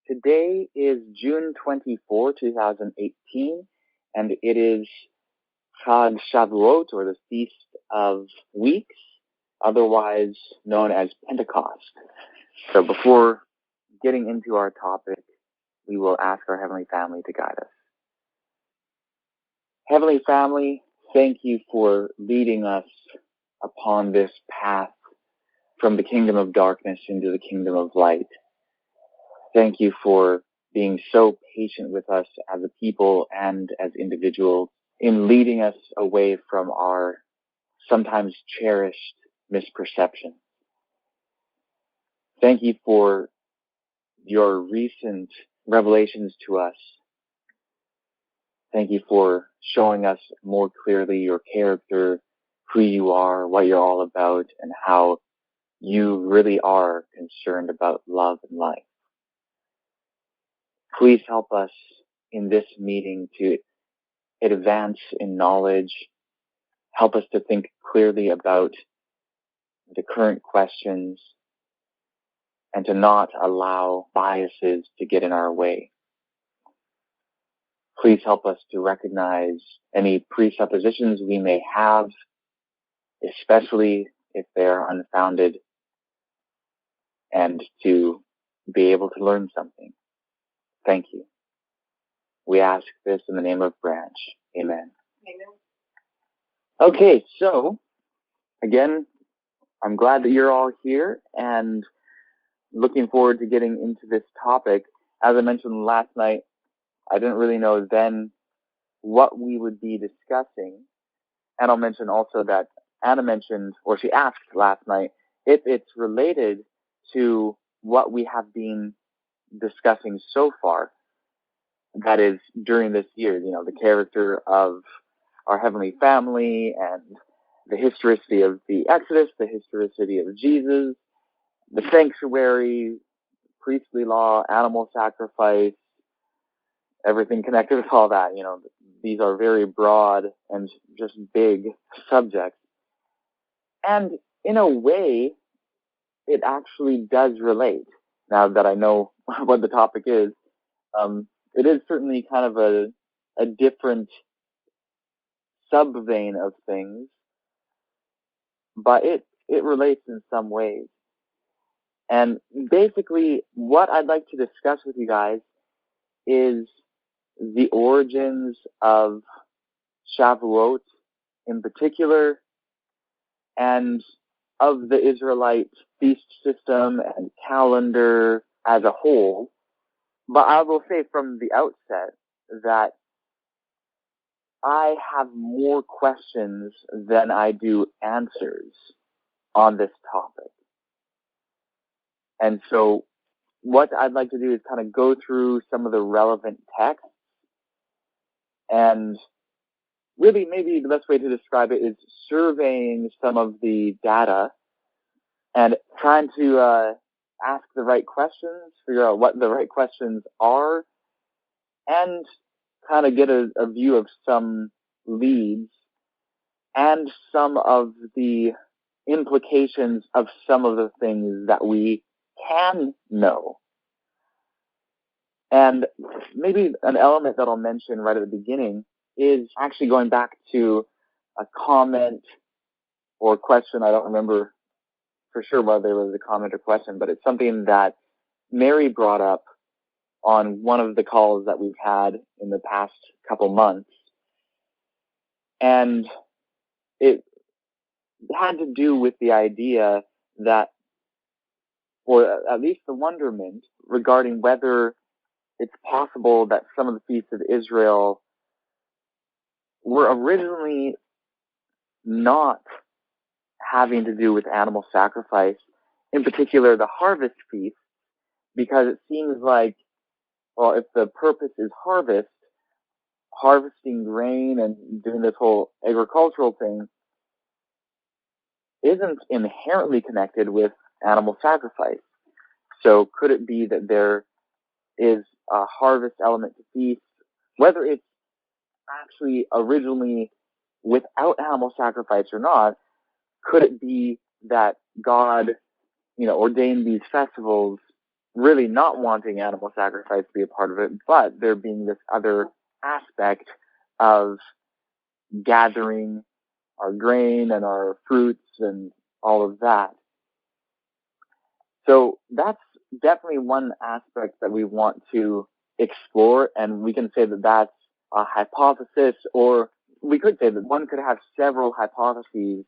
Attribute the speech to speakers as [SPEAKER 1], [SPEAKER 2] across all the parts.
[SPEAKER 1] Today is June 24, 2018, and it is Chag Shavuot, or the Feast of Weeks, otherwise known as Pentecost. So before getting into our topic, we will ask our Heavenly Family to guide us. Heavenly Family, thank you for leading us upon this path from the kingdom of darkness into the kingdom of light. Thank you for being so patient with us as a people and as individuals in leading us away from our sometimes cherished misperceptions. Thank you for your recent revelations to us. Thank you for showing us more clearly your character, who you are, what you're all about, and how you really are concerned about love and life. Please help us in this meeting to advance in knowledge. Help us to think clearly about the current questions and to not allow biases to get in our way. Please help us to recognize any presuppositions we may have, especially if they are unfounded, and to be able to learn something. Thank you. We ask this in the name of Branch. Amen. Amen. Okay, so again, I'm glad that you're all here and looking forward to getting into this topic. As I mentioned last night, I didn't really know then what we would be discussing. And I'll mention also that Anna mentioned, or she asked last night, if it's related to what we have been discussing so far. That is during this year, the character of our Heavenly Family and the historicity of the Exodus, the historicity of Jesus, the sanctuary, priestly law, animal sacrifice, everything connected with all that. These are very broad and just big subjects. And in a way, it actually does relate. Now that I know what the topic is, it is certainly kind of a different sub-vein of things, but it relates in some ways. And basically, what I'd like to discuss with you guys is the origins of Shavuot in particular, and of the Israelite feast system and calendar as a whole. But I will say from the outset that I have more questions than I do answers on this topic. And so what I'd like to do is kind of go through some of the relevant texts, and really maybe the best way to describe it is surveying some of the data and trying to ask the right questions, figure out what the right questions are, and kind of get a view of some leads and some of the implications of some of the things that we can know. And maybe an element that I'll mention right at the beginning is actually going back to a comment or question. I don't remember for sure whether it was a comment or question, but it's something that Mary brought up on one of the calls that we've had in the past couple months. And it had to do with the idea that, or at least the wonderment regarding whether it's possible that some of the feasts of Israel were originally not having to do with animal sacrifice, in particular the harvest feast, because it seems like, well, if the purpose is harvesting grain and doing this whole agricultural thing isn't inherently connected with animal sacrifice. So could it be that there is a harvest element to feast, whether it's actually originally without animal sacrifice or not? Could it be that God, ordained these festivals really not wanting animal sacrifice to be a part of it, but there being this other aspect of gathering our grain and our fruits and all of that. So that's definitely one aspect that we want to explore, and we can say that that's a hypothesis, or we could say that one could have several hypotheses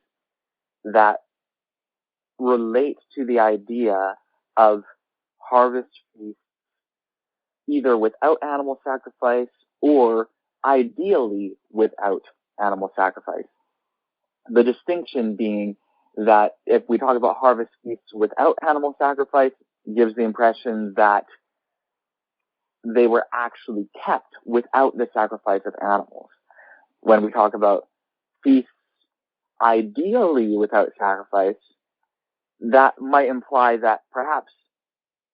[SPEAKER 1] that relate to the idea of harvest feasts either without animal sacrifice or ideally without animal sacrifice. The distinction being that if we talk about harvest feasts without animal sacrifice, it gives the impression that they were actually kept without the sacrifice of animals. When we talk about feasts ideally without sacrifice, that might imply that perhaps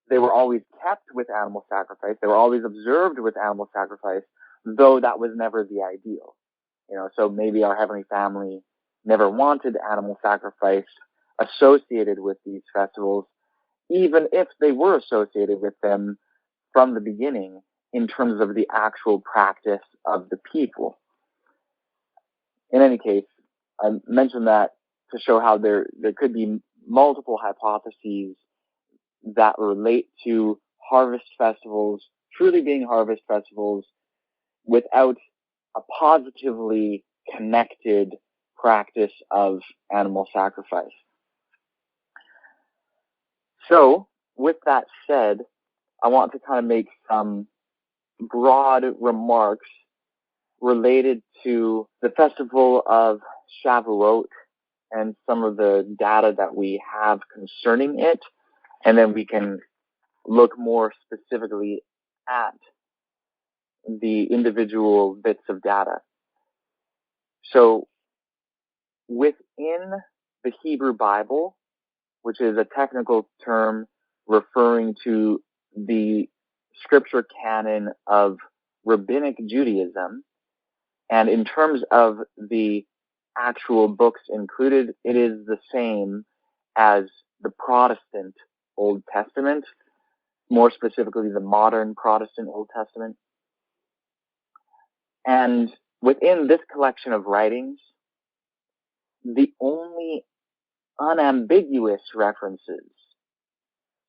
[SPEAKER 1] they were always kept with animal sacrifice, they were always observed with animal sacrifice, though that was never the ideal. So maybe our Heavenly Family never wanted animal sacrifice associated with these festivals, even if they were associated with them from the beginning in terms of the actual practice of the people. In any case, I mentioned that to show how there could be multiple hypotheses that relate to harvest festivals truly being harvest festivals without a positively connected practice of animal sacrifice. So, with that said, I want to kind of make some broad remarks related to the Festival of Shavuot and some of the data that we have concerning it, and then we can look more specifically at the individual bits of data. So, within the Hebrew Bible, which is a technical term referring to the scripture canon of rabbinic Judaism, and in terms of the actual books included, it is the same as the Protestant Old Testament, more specifically the modern Protestant Old Testament. And within this collection of writings, the only unambiguous references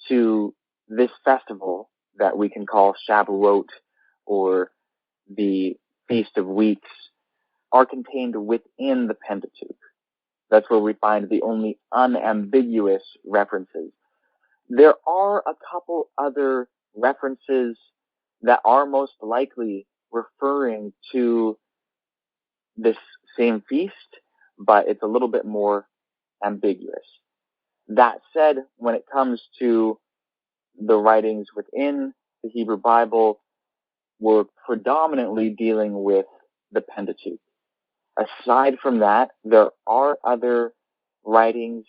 [SPEAKER 1] to this festival that we can call Shavuot or the Feast of Weeks are contained within the Pentateuch. That's where we find the only unambiguous references. There are a couple other references that are most likely referring to this same feast, but it's a little bit more ambiguous. That said, when it comes to the writings within the Hebrew Bible, we're predominantly dealing with the Pentateuch. Aside from that, there are other writings,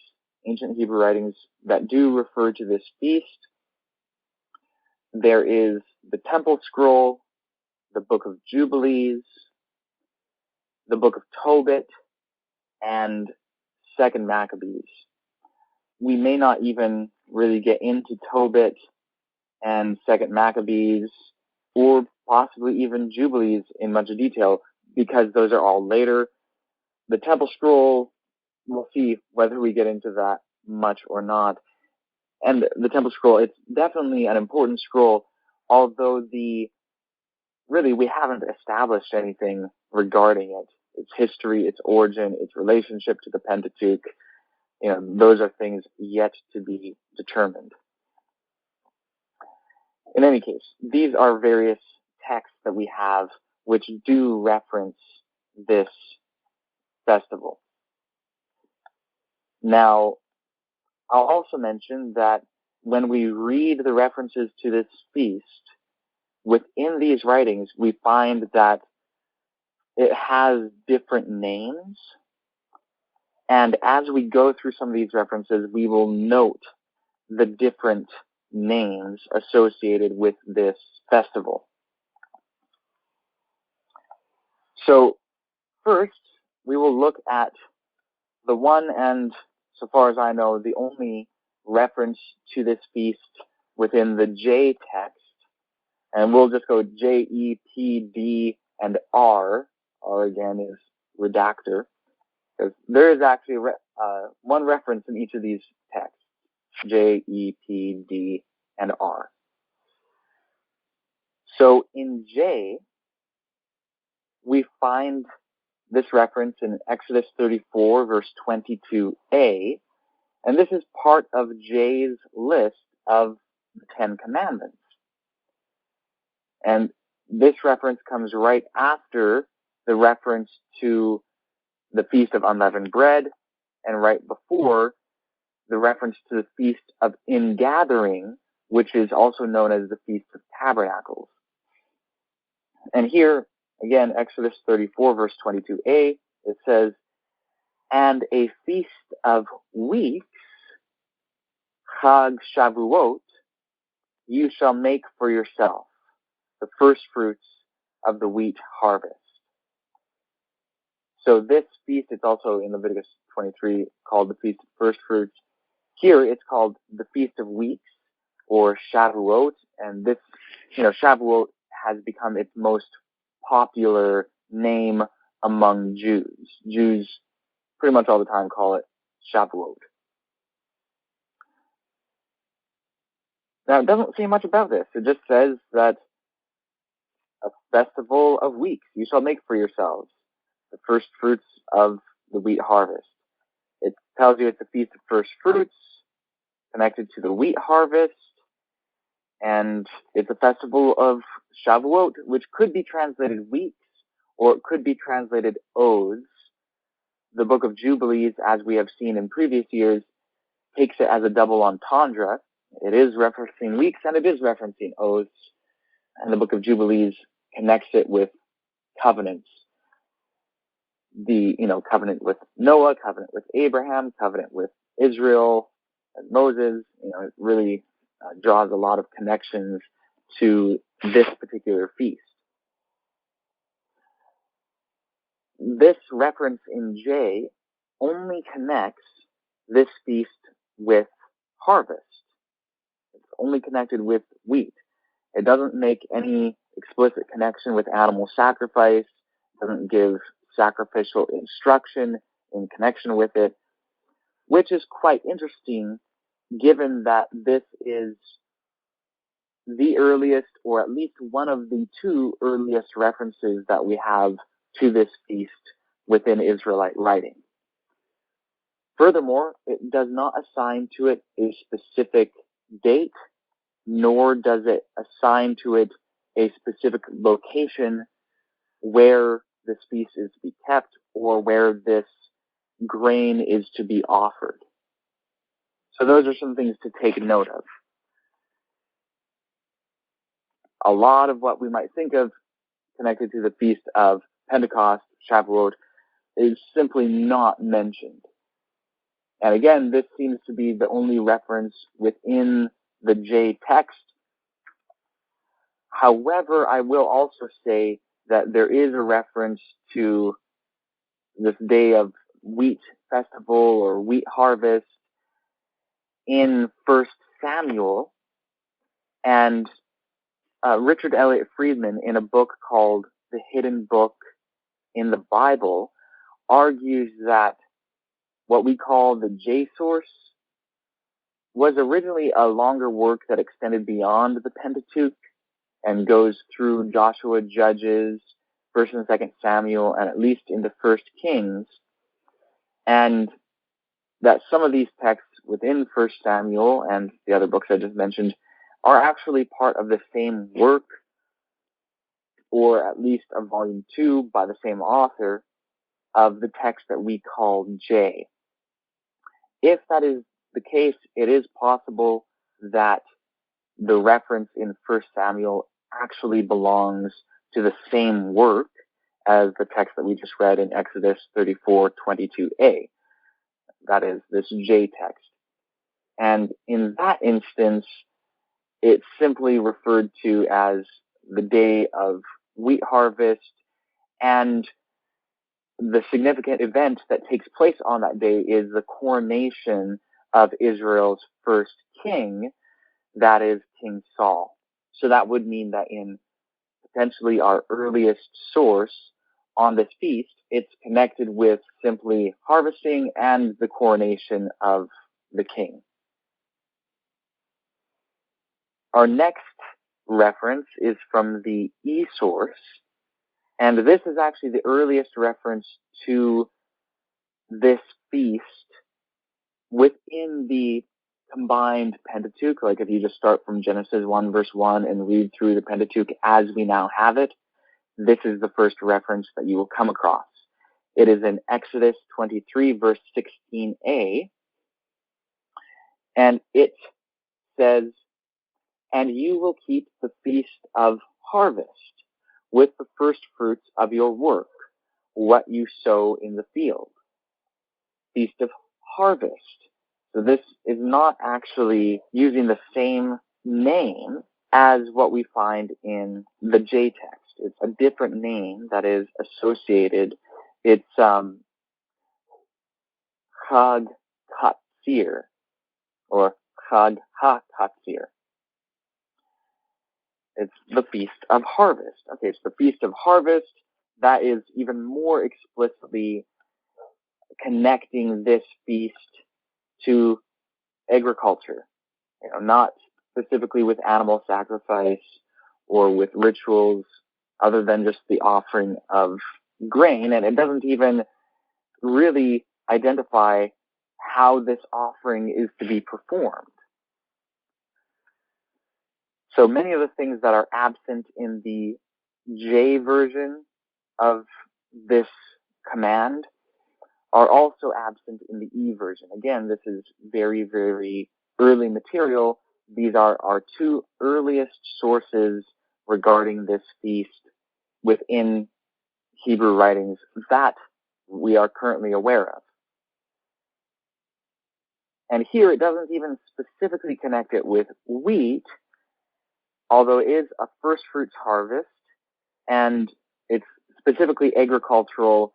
[SPEAKER 1] ancient Hebrew writings, that do refer to this feast. There is the Temple Scroll, the Book of Jubilees, the Book of Tobit, and 2nd Maccabees. We may not even really get into Tobit and 2nd Maccabees, or possibly even Jubilees in much detail, because those are all later. The Temple Scroll, we'll see whether we get into that much or not. And the Temple Scroll, it's definitely an important scroll, although we haven't established anything regarding it. Its history, its origin, its relationship to the Pentateuch, those are things yet to be determined. In any case, these are various texts that we have which do reference this festival. Now, I'll also mention that when we read the references to this feast, within these writings, we find that it has different names. And as we go through some of these references, we will note the different names associated with this festival. So first, we will look at the one and, so far as I know, the only reference to this feast within the J text, and we'll just go J, E, P, D, and R. R again is redactor, because there is actually one reference in each of these texts, J, E, P, D, and R. So in J, we find this reference in Exodus 34, verse 22a, and this is part of J's list of the Ten Commandments. And this reference comes right after the reference to the Feast of Unleavened Bread, and right before the reference to the Feast of Ingathering, which is also known as the Feast of Tabernacles. And here, again, Exodus 34, verse 22a, it says, "And a feast of weeks, Chag Shavuot, you shall make for yourself, the first fruits of the wheat harvest." So this feast, it's also in Leviticus 23 called the Feast of First Fruits. Here it's called the Feast of Weeks, or Shavuot, and this, Shavuot has become its most popular name among Jews. Jews pretty much all the time call it Shavuot. Now, it doesn't say much about this. It just says that a festival of weeks you shall make for yourselves, the first fruits of the wheat harvest. It tells you it's a feast of first fruits connected to the wheat harvest, and it's a festival of Shavuot, which could be translated weeks, or it could be translated oaths. The book of Jubilees, as we have seen in previous years, takes it as a double entendre. It is referencing weeks and it is referencing oaths. And the book of Jubilees connects it with covenants. The, covenant with Noah, covenant with Abraham, covenant with Israel and Moses. It really draws a lot of connections to this particular feast. This reference in J only connects this feast with harvest. It's only connected with wheat. It doesn't make any explicit connection with animal sacrifice. It doesn't give sacrificial instruction in connection with it, which is quite interesting given that this is the earliest, or at least one of the two earliest references that we have to this feast within Israelite writing. Furthermore, it does not assign to it a specific date, nor does it assign to it a specific location where this feast is to be kept or where this grain is to be offered. So those are some things to take note of. A lot of what we might think of connected to the Feast of Pentecost, Shavuot, is simply not mentioned. And again, this seems to be the only reference within the J text. However, I will also say that there is a reference to this day of wheat festival or wheat harvest in 1 Samuel, and Richard Elliott Friedman, in a book called The Hidden Book in the Bible, argues that what we call the J source was originally a longer work that extended beyond the Pentateuch and goes through Joshua, Judges, 1 and 2 Samuel, and at least into 1 Kings, and that some of these texts within 1 Samuel and the other books I just mentioned are actually part of the same work, or at least a volume 2 by the same author of the text that we call J. If that is the case, it is possible that the reference in 1 Samuel actually belongs to the same work as the text that we just read in Exodus 34:22a. That is this J text. And in that instance, it's simply referred to as the day of wheat harvest, and the significant event that takes place on that day is the coronation of Israel's first king, that is King Saul. So that would mean that in potentially our earliest source on this feast, it's connected with simply harvesting and the coronation of the king. Our next reference is from the E source, and this is actually the earliest reference to this feast within the combined Pentateuch. Like if you just start from Genesis 1 verse 1 and read through the Pentateuch as we now have it, this is the first reference that you will come across. It is in Exodus 23 verse 16a, and it says, "And you will keep the feast of harvest with the first fruits of your work, what you sow in the field." Feast of harvest. So this is not actually using the same name as what we find in the J text. It's a different name that is associated. It's Chag Katsir, or Chag HaKatsir. It's the Feast of Harvest. Okay, it's the Feast of Harvest. That is even more explicitly connecting this feast to agriculture. Not specifically with animal sacrifice or with rituals other than just the offering of grain. And it doesn't even really identify how this offering is to be performed. So many of the things that are absent in the J version of this command are also absent in the E version. Again, this is very, very early material. These are our two earliest sources regarding this feast within Hebrew writings that we are currently aware of. And here it doesn't even specifically connect it with wheat, although it is a first fruits harvest, and it's specifically agricultural.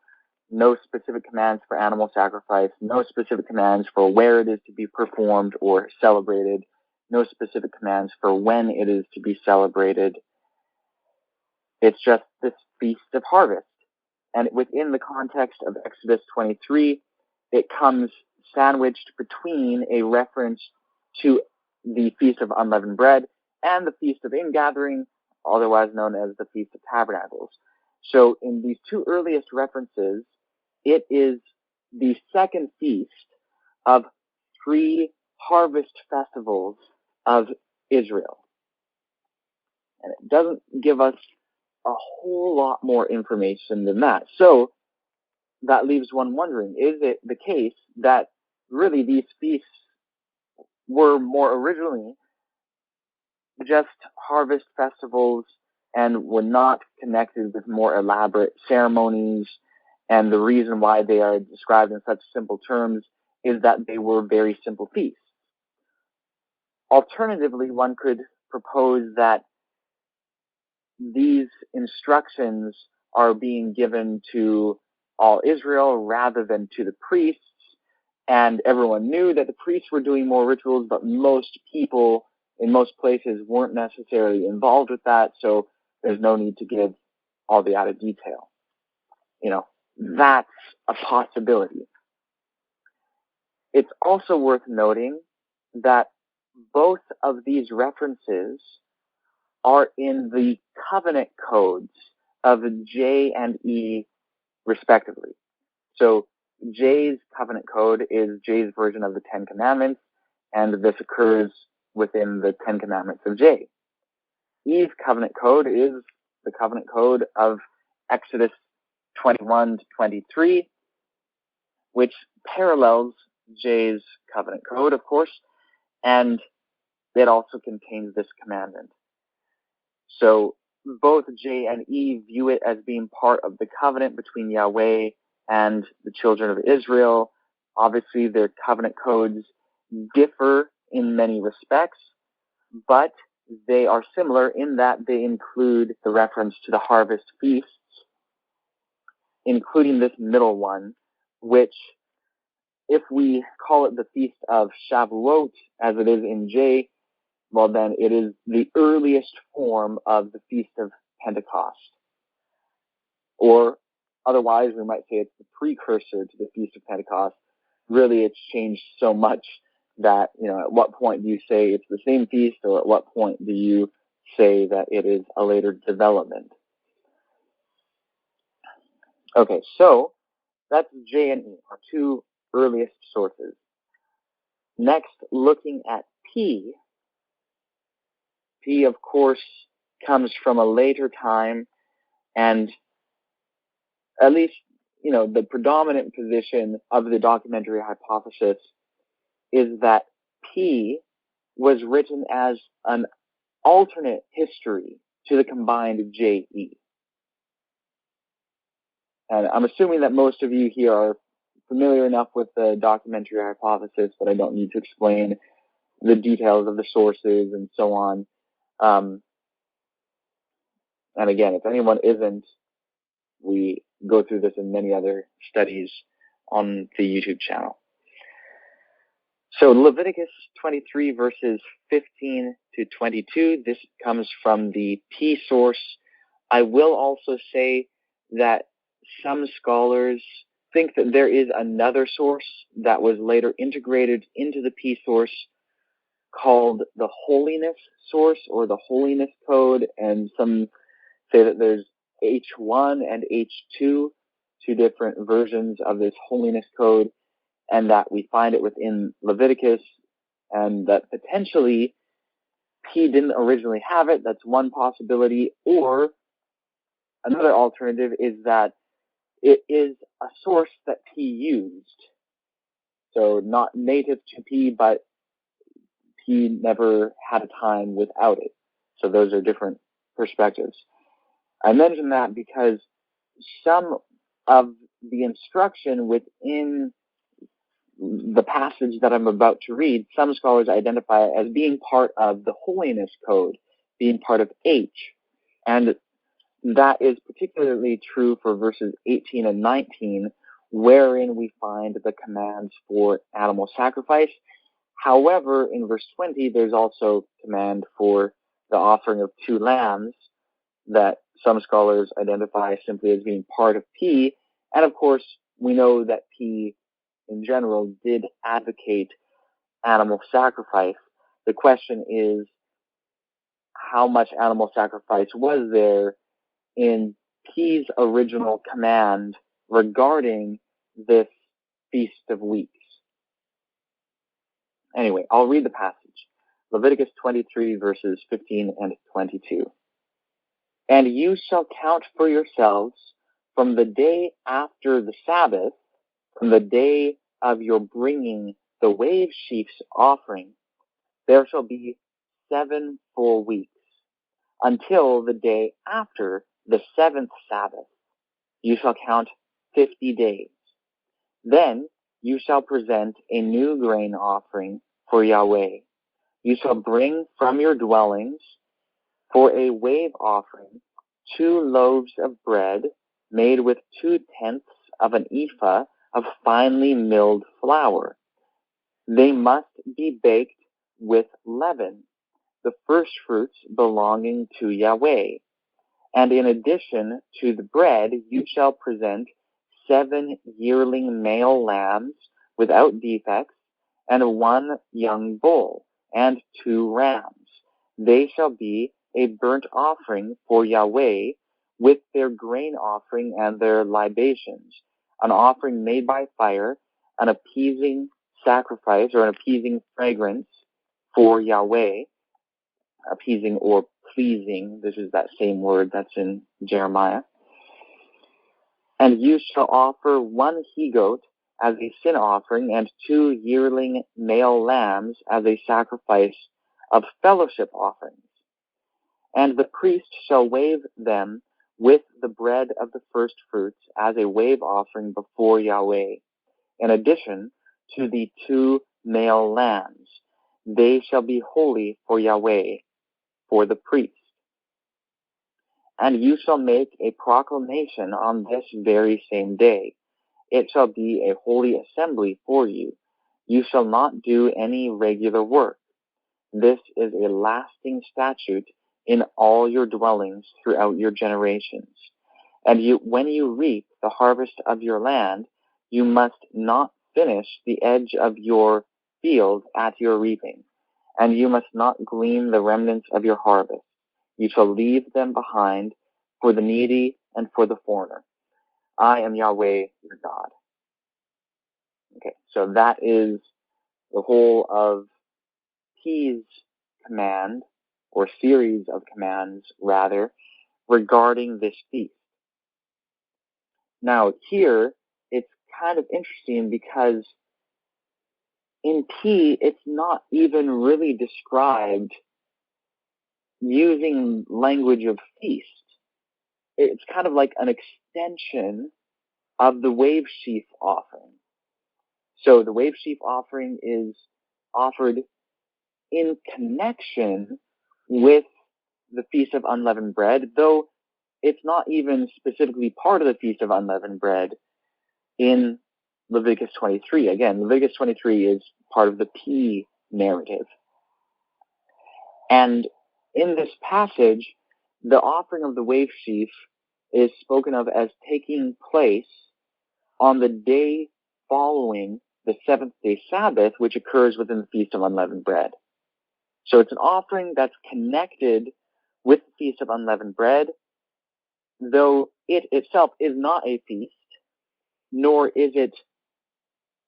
[SPEAKER 1] No specific commands for animal sacrifice, no specific commands for where it is to be performed or celebrated, no specific commands for when it is to be celebrated. It's just this Feast of Harvest. And within the context of Exodus 23, it comes sandwiched between a reference to the Feast of Unleavened Bread and the Feast of Ingathering, otherwise known as the Feast of Tabernacles. So in these two earliest references, it is the second feast of 3 harvest festivals of Israel. And it doesn't give us a whole lot more information than that. So that leaves one wondering, is it the case that really these feasts were more originally just harvest festivals and were not connected with more elaborate ceremonies? And the reason why they are described in such simple terms is that they were very simple feasts. Alternatively, one could propose that these instructions are being given to all Israel rather than to the priests, and everyone knew that the priests were doing more rituals, but most people in most places weren't necessarily involved with that, so there's no need to give all the added detail. That's a possibility. It's also worth noting that both of these references are in the covenant codes of J and E, respectively. So J's covenant code is J's version of the Ten Commandments, and this occurs within the Ten Commandments of J. E's covenant code is the covenant code of Exodus 21 to 23, which parallels J's covenant code, of course, and it also contains this commandment. So both J and E view it as being part of the covenant between Yahweh and the children of Israel. Obviously, their covenant codes differ in many respects, but they are similar in that they include the reference to the harvest feasts, including this middle one, which, if we call it the Feast of Shavuot, as it is in J, well then it is the earliest form of the Feast of Pentecost. Or otherwise, we might say it's the precursor to the Feast of Pentecost. Really, it's changed so much that, at what point do you say it's the same feast, or at what point do you say that it is a later development? Okay, so that's J and E, our two earliest sources. Next, looking at P. P, of course, comes from a later time, and at least, the predominant position of the documentary hypothesis is that P was written as an alternate history to the combined J-E. And I'm assuming that most of you here are familiar enough with the documentary hypothesis that I don't need to explain the details of the sources and so on. And again, if anyone isn't, we go through this in many other studies on the YouTube channel. So Leviticus 23 verses 15 to 22, this comes from the P source. I will also say that some scholars think that there is another source that was later integrated into the P source called the holiness source or the holiness code, and some say that there's H1 and H2, two different versions of this holiness code, and that we find it within Leviticus, and that potentially P didn't originally have it. That's one possibility. Or another alternative is that it is a source that P used. So not native to P, but P never had a time without it. So those are different perspectives. I mention that because some of the instruction within the passage that I'm about to read, some scholars identify as being part of the holiness code, being part of H. And that is particularly true for verses 18 and 19, wherein we find the commands for animal sacrifice. However, in verse 20, there's also command for the offering of 2 lambs that some scholars identify simply as being part of P. And of course, we know that P in general did advocate animal sacrifice. The question is, how much animal sacrifice was there in P's original command regarding this Feast of Weeks? Anyway, I'll read the passage. Leviticus 23 verses 15 and 22. And you shall count for yourselves from the day after the Sabbath, from the day of your bringing the wave sheaf's offering, there shall be 7 full weeks, until the day after the 7th Sabbath. You shall count 50 days. Then you shall present a new grain offering for Yahweh. You shall bring from your dwellings for a wave offering 2 loaves of bread made with 2/10 of an ephah of finely milled flour. They must be baked with leaven, the first fruits belonging to Yahweh. And in addition to the bread, you shall present 7 yearling male lambs without defects, and 1 young bull, and 2 rams. They shall be a burnt offering for Yahweh, with their grain offering and their libations, an offering made by fire, an appeasing sacrifice or an appeasing fragrance for Yahweh, appeasing or pleasing. This is that same word that's in Jeremiah. And you shall offer 1 he-goat as a sin offering, and 2 yearling male lambs as a sacrifice of fellowship offerings. And the priest shall wave them with the bread of the first fruits as a wave offering before Yahweh, in addition to the 2 male lambs. They shall be holy for Yahweh, for the priest. And you shall make a proclamation on this very same day. It shall be a holy assembly for you. You shall not do any regular work. This is a lasting statute in all your dwellings throughout your generations. And when you reap the harvest of your land, you must not finish the edge of your field at your reaping, and you must not glean the remnants of your harvest. You shall leave them behind for the needy and for the foreigner. I am Yahweh, your God. Okay, so that is the whole of P's command, or series of commands, rather, regarding this feast. Now, here, it's kind of interesting because in P, it's not even really described using language of feast. It's kind of like an extension of the wave sheaf offering. So the wave sheaf offering is offered in connection with the Feast of Unleavened Bread, though it's not even specifically part of the Feast of Unleavened Bread in Leviticus 23. Again, Leviticus 23 is part of the P narrative. And in this passage, the offering of the wave sheaf is spoken of as taking place on the day following the seventh day Sabbath, which occurs within the Feast of Unleavened Bread. So it's an offering that's connected with the Feast of Unleavened Bread, though it itself is not a feast, nor is it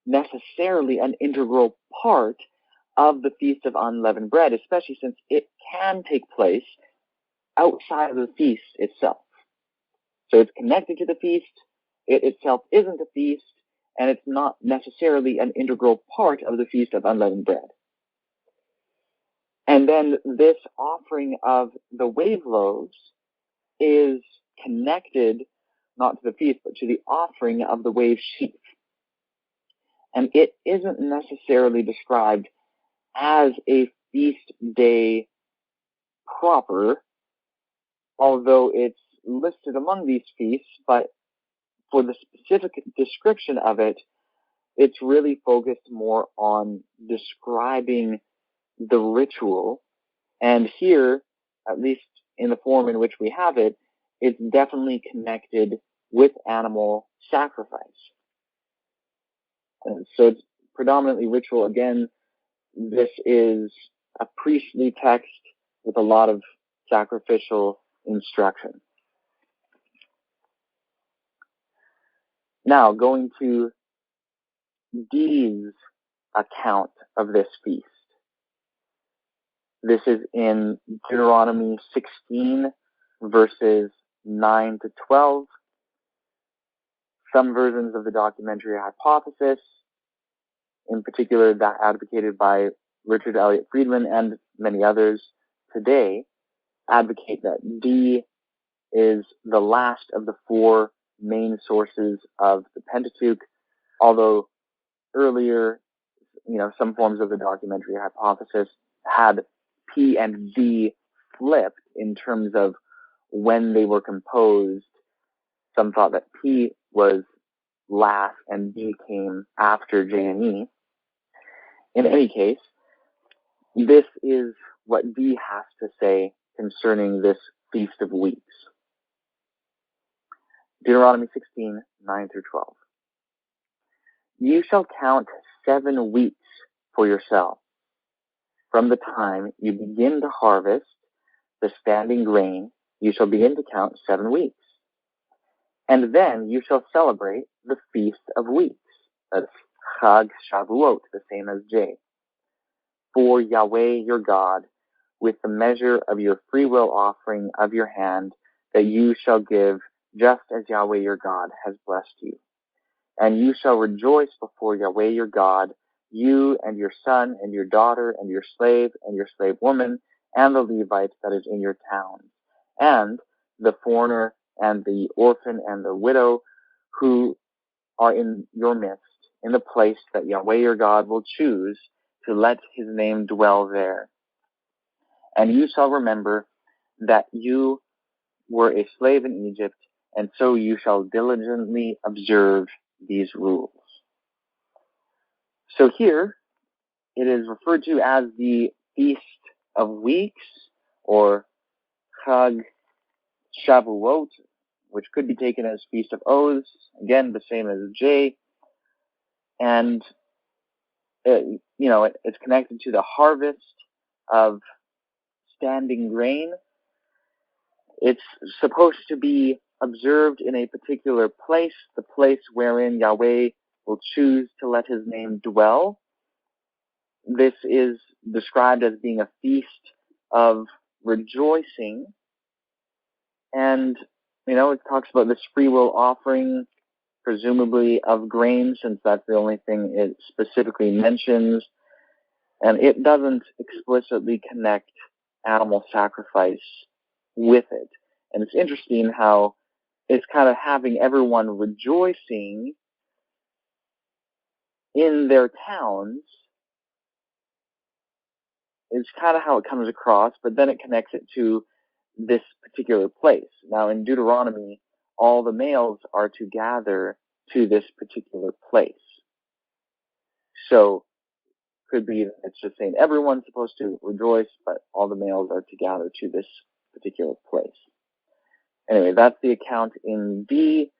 [SPEAKER 1] necessarily an integral part of the Feast of Unleavened Bread, especially since it can take place outside of the feast itself. So it's connected to the feast, it itself isn't a feast, and it's not necessarily an integral part of the Feast of Unleavened Bread. And then this offering of the wave loaves is connected not to the feast, but to the offering of the wave sheaf. And it isn't necessarily described as a feast day proper, although it's listed among these feasts, but for the specific description of it, it's really focused more on describing the ritual. And here, at least in the form in which we have it, it's definitely connected with animal sacrifice. And so it's predominantly ritual. Again, this is a priestly text with a lot of sacrificial instruction. Now, going to D's account of this feast. This is in Deuteronomy 16, verses 9 to 12. Some versions of the documentary hypothesis, in particular that advocated by Richard Elliott Friedman and many others today, advocate that D is the last of the four main sources of the Pentateuch, although earlier, some forms of the documentary hypothesis had P and D flipped in terms of when they were composed. Some thought that P was last and D came after J and E. In any case, this is what D has to say concerning this Feast of Weeks. Deuteronomy 16, 9 through 12. You shall count 7 weeks for yourself. From the time you begin to harvest the standing grain, you shall begin to count 7 weeks. And then you shall celebrate the Feast of Weeks. That's Chag Shavuot, the same as J. For Yahweh your God, with the measure of your freewill offering of your hand, that you shall give, just as Yahweh your God has blessed you. And you shall rejoice before Yahweh your God, you and your son and your daughter and your slave woman, and the Levite that is in your towns, and the foreigner and the orphan and the widow who are in your midst, in the place that Yahweh your God will choose to let his name dwell there. And you shall remember that you were a slave in Egypt, and so you shall diligently observe these rules. So here, it is referred to as the Feast of Weeks, or Chag Shavuot, which could be taken as Feast of Oaths, again, the same as J, and it's connected to the harvest of standing grain. It's supposed to be observed in a particular place, the place wherein Yahweh will choose to let his name dwell. This is described as being a feast of rejoicing. And, it talks about this free will offering, presumably of grain, since that's the only thing it specifically mentions. And it doesn't explicitly connect animal sacrifice with it. And it's interesting how it's kind of having everyone rejoicing in their towns. It's kind of how it comes across, but then it connects it to this particular place. Now, in Deuteronomy, all the males are to gather to this particular place. So, could be it's just saying everyone's supposed to rejoice, but all the males are to gather to this particular place. Anyway, that's the account in D.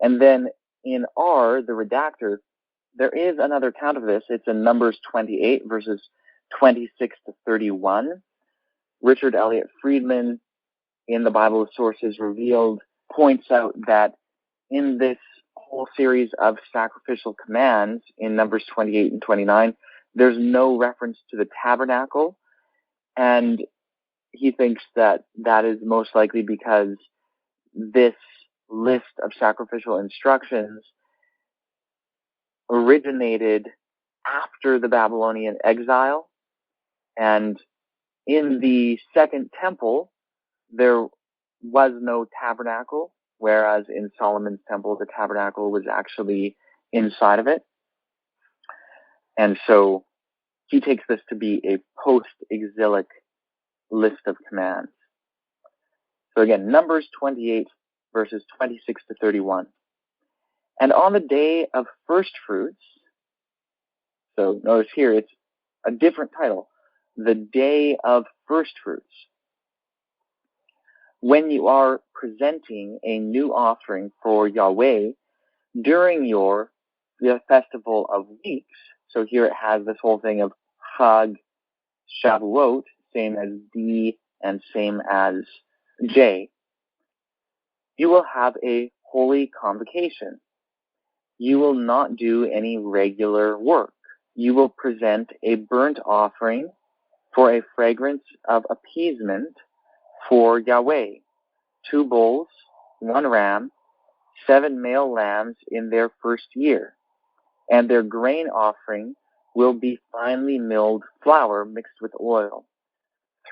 [SPEAKER 1] And then in R, the redactor, there is another account of this. It's in Numbers 28, verses 26 to 31. Richard Elliott Friedman, in the Bible of Sources Revealed, points out that in this whole series of sacrificial commands in Numbers 28 and 29, there's no reference to the tabernacle, and he thinks that that is most likely because this list of sacrificial instructions originated after the Babylonian exile, and in the Second Temple, there was no tabernacle, whereas in Solomon's temple, the tabernacle was actually inside of it. And so he takes this to be a post-exilic list of commands. So again, Numbers 28, verses 26 to 31. And on the day of first fruits, so notice here it's a different title, the day of first fruits. When you are presenting a new offering for Yahweh during the Festival of Weeks, so here it has this whole thing of Chag Shavuot, same as D and same as J, you will have a holy convocation. You will not do any regular work. You will present a burnt offering for a fragrance of appeasement for Yahweh, 2 bulls, 1 ram, 7 male lambs in their first year, and their grain offering will be finely milled flour mixed with oil,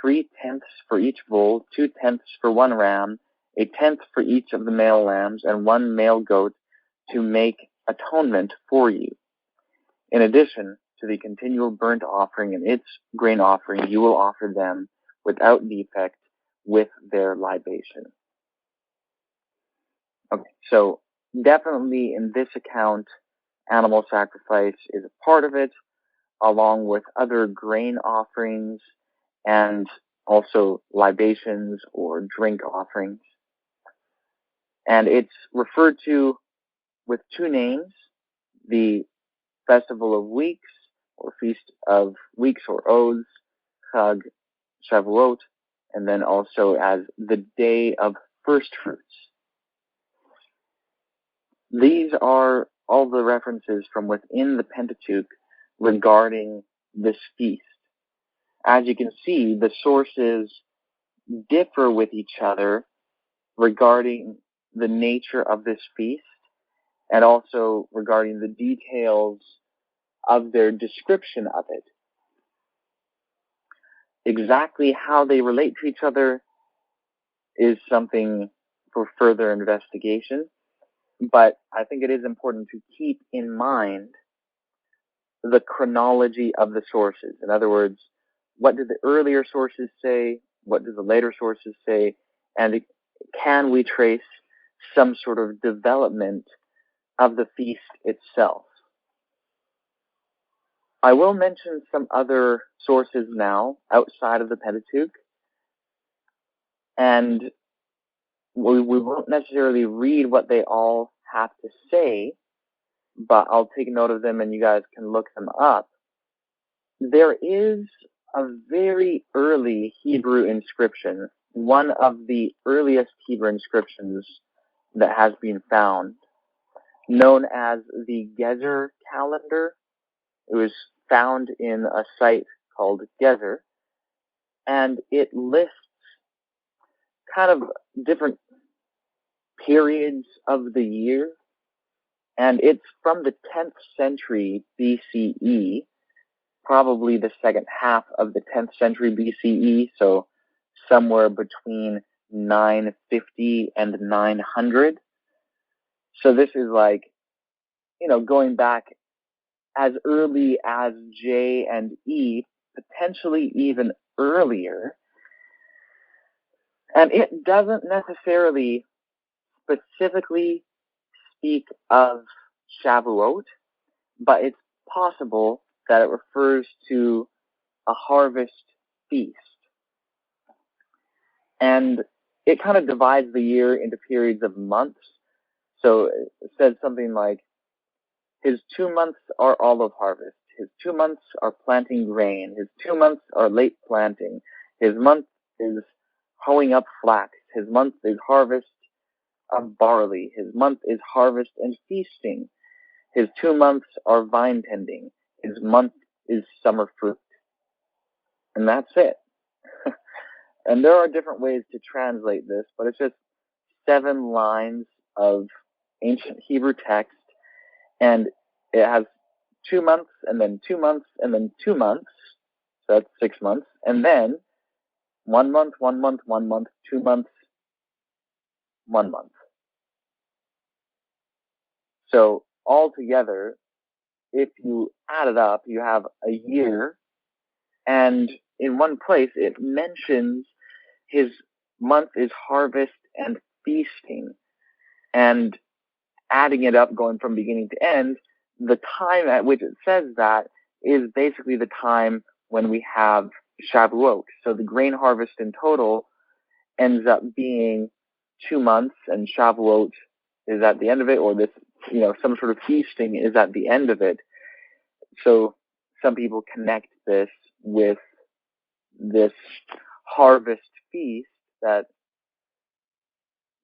[SPEAKER 1] 3/10 for each bull, 2/10 for 1 ram, 1/10 for each of the male lambs, and 1 male goat to make atonement for you. In addition to the continual burnt offering and its grain offering, you will offer them without defect with their libation. Okay, so definitely in this account, animal sacrifice is a part of it, along with other grain offerings and also libations or drink offerings. And it's referred to with 2 names, the Festival of Weeks, or Feast of Weeks or Oaths, Chag Shavuot, and then also as the Day of First Fruits. These are all the references from within the Pentateuch regarding this feast. As you can see, the sources differ with each other regarding the nature of this feast and also regarding the details of their description of it. Exactly how they relate to each other is something for further investigation, but I think it is important to keep in mind the chronology of the sources. In other words, what did the earlier sources say? What do the later sources say? And can we trace some sort of development of the feast itself? I will mention some other sources now outside of the Pentateuch, and we won't necessarily read what they all have to say, but I'll take note of them and you guys can look them up. There is a very early Hebrew inscription, one of the earliest Hebrew inscriptions that has been found, known as the Gezer Calendar. It was found in a site called Gezer, and it lists kind of different periods of the year, and it's from the 10th century BCE, probably the second half of the 10th century BCE, so somewhere between 950 and 900. So this is like, going back as early as J and E, potentially even earlier. And it doesn't necessarily specifically speak of Shavuot, but it's possible that it refers to a harvest feast. And it kind of divides the year into periods of months. So it says something like, his 2 months are olive harvest. His 2 months are planting grain. His 2 months are late planting. His month is hoeing up flax. His month is harvest of barley. His month is harvest and feasting. His 2 months are vine tending. His month is summer fruit. And that's it. And there are different ways to translate this, but it's just 7 lines of ancient Hebrew text, and it has 2 months, and then 2 months, and then 2 months. So that's 6 months. And then 1 month, 1 month, 1 month, 2 months, 1 month. So altogether, if you add it up, you have a year, and in one place it mentions his month is harvest and feasting. And adding it up, going from beginning to end, the time at which it says that is basically the time when we have Shavuot. So the grain harvest in total ends up being 2 months, and Shavuot is at the end of it, or this, some sort of feasting is at the end of it. So some people connect this with this harvest feast that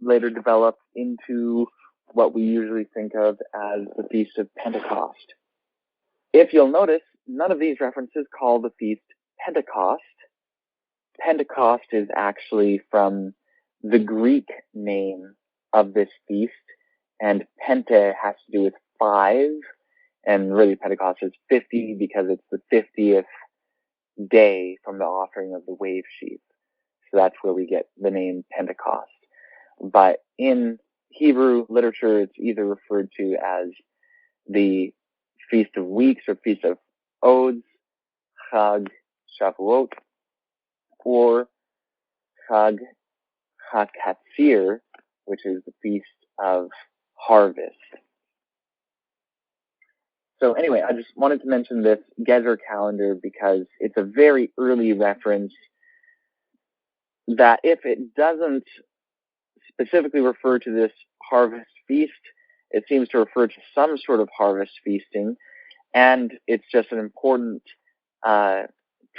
[SPEAKER 1] later developed into what we usually think of as the Feast of Pentecost. If you'll notice, none of these references call the feast Pentecost. Pentecost is actually from the Greek name of this feast, and Pente has to do with 5, and really Pentecost is 50 because it's the 50th day from the offering of the wave sheaf. So that's where we get the name Pentecost. But in Hebrew literature, it's either referred to as the Feast of Weeks or Feast of Odes, Chag Shavuot, or Chag HaKatzir, which is the Feast of Harvest. So anyway, I just wanted to mention this Gezer Calendar because it's a very early reference that, if it doesn't specifically refer to this harvest feast, it seems to refer to some sort of harvest feasting, and it's just an important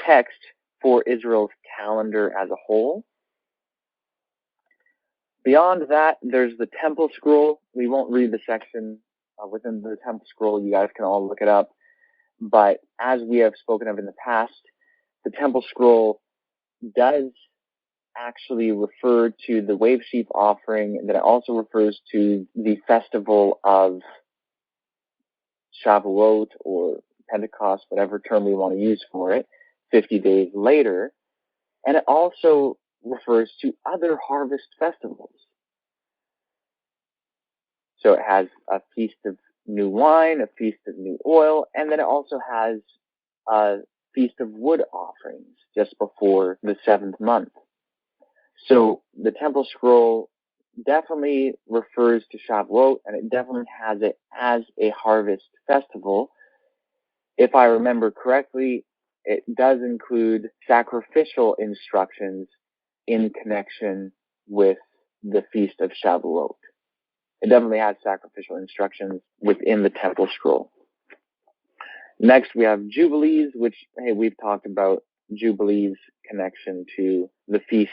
[SPEAKER 1] text for Israel's calendar as a whole. Beyond that, there's the Temple Scroll. We won't read the section within the Temple Scroll. You guys can all look it up. But as we have spoken of in the past, the Temple Scroll does actually refer to the wave sheaf offering, and then it also refers to the Festival of Shavuot or Pentecost, whatever term we want to use for it, 50 days later. And it also refers to other harvest festivals. So it has a Feast of New Wine, a Feast of New Oil, and then it also has a Feast of Wood Offerings just before the 7th month. So the Temple Scroll definitely refers to Shavuot, and it definitely has it as a harvest festival. if I remember correctly, it does include sacrificial instructions in connection with the Feast of Shavuot. It definitely has sacrificial instructions within the temple scroll. Next, we have Jubilees, which, hey, we've talked about Jubilees' connection to the feast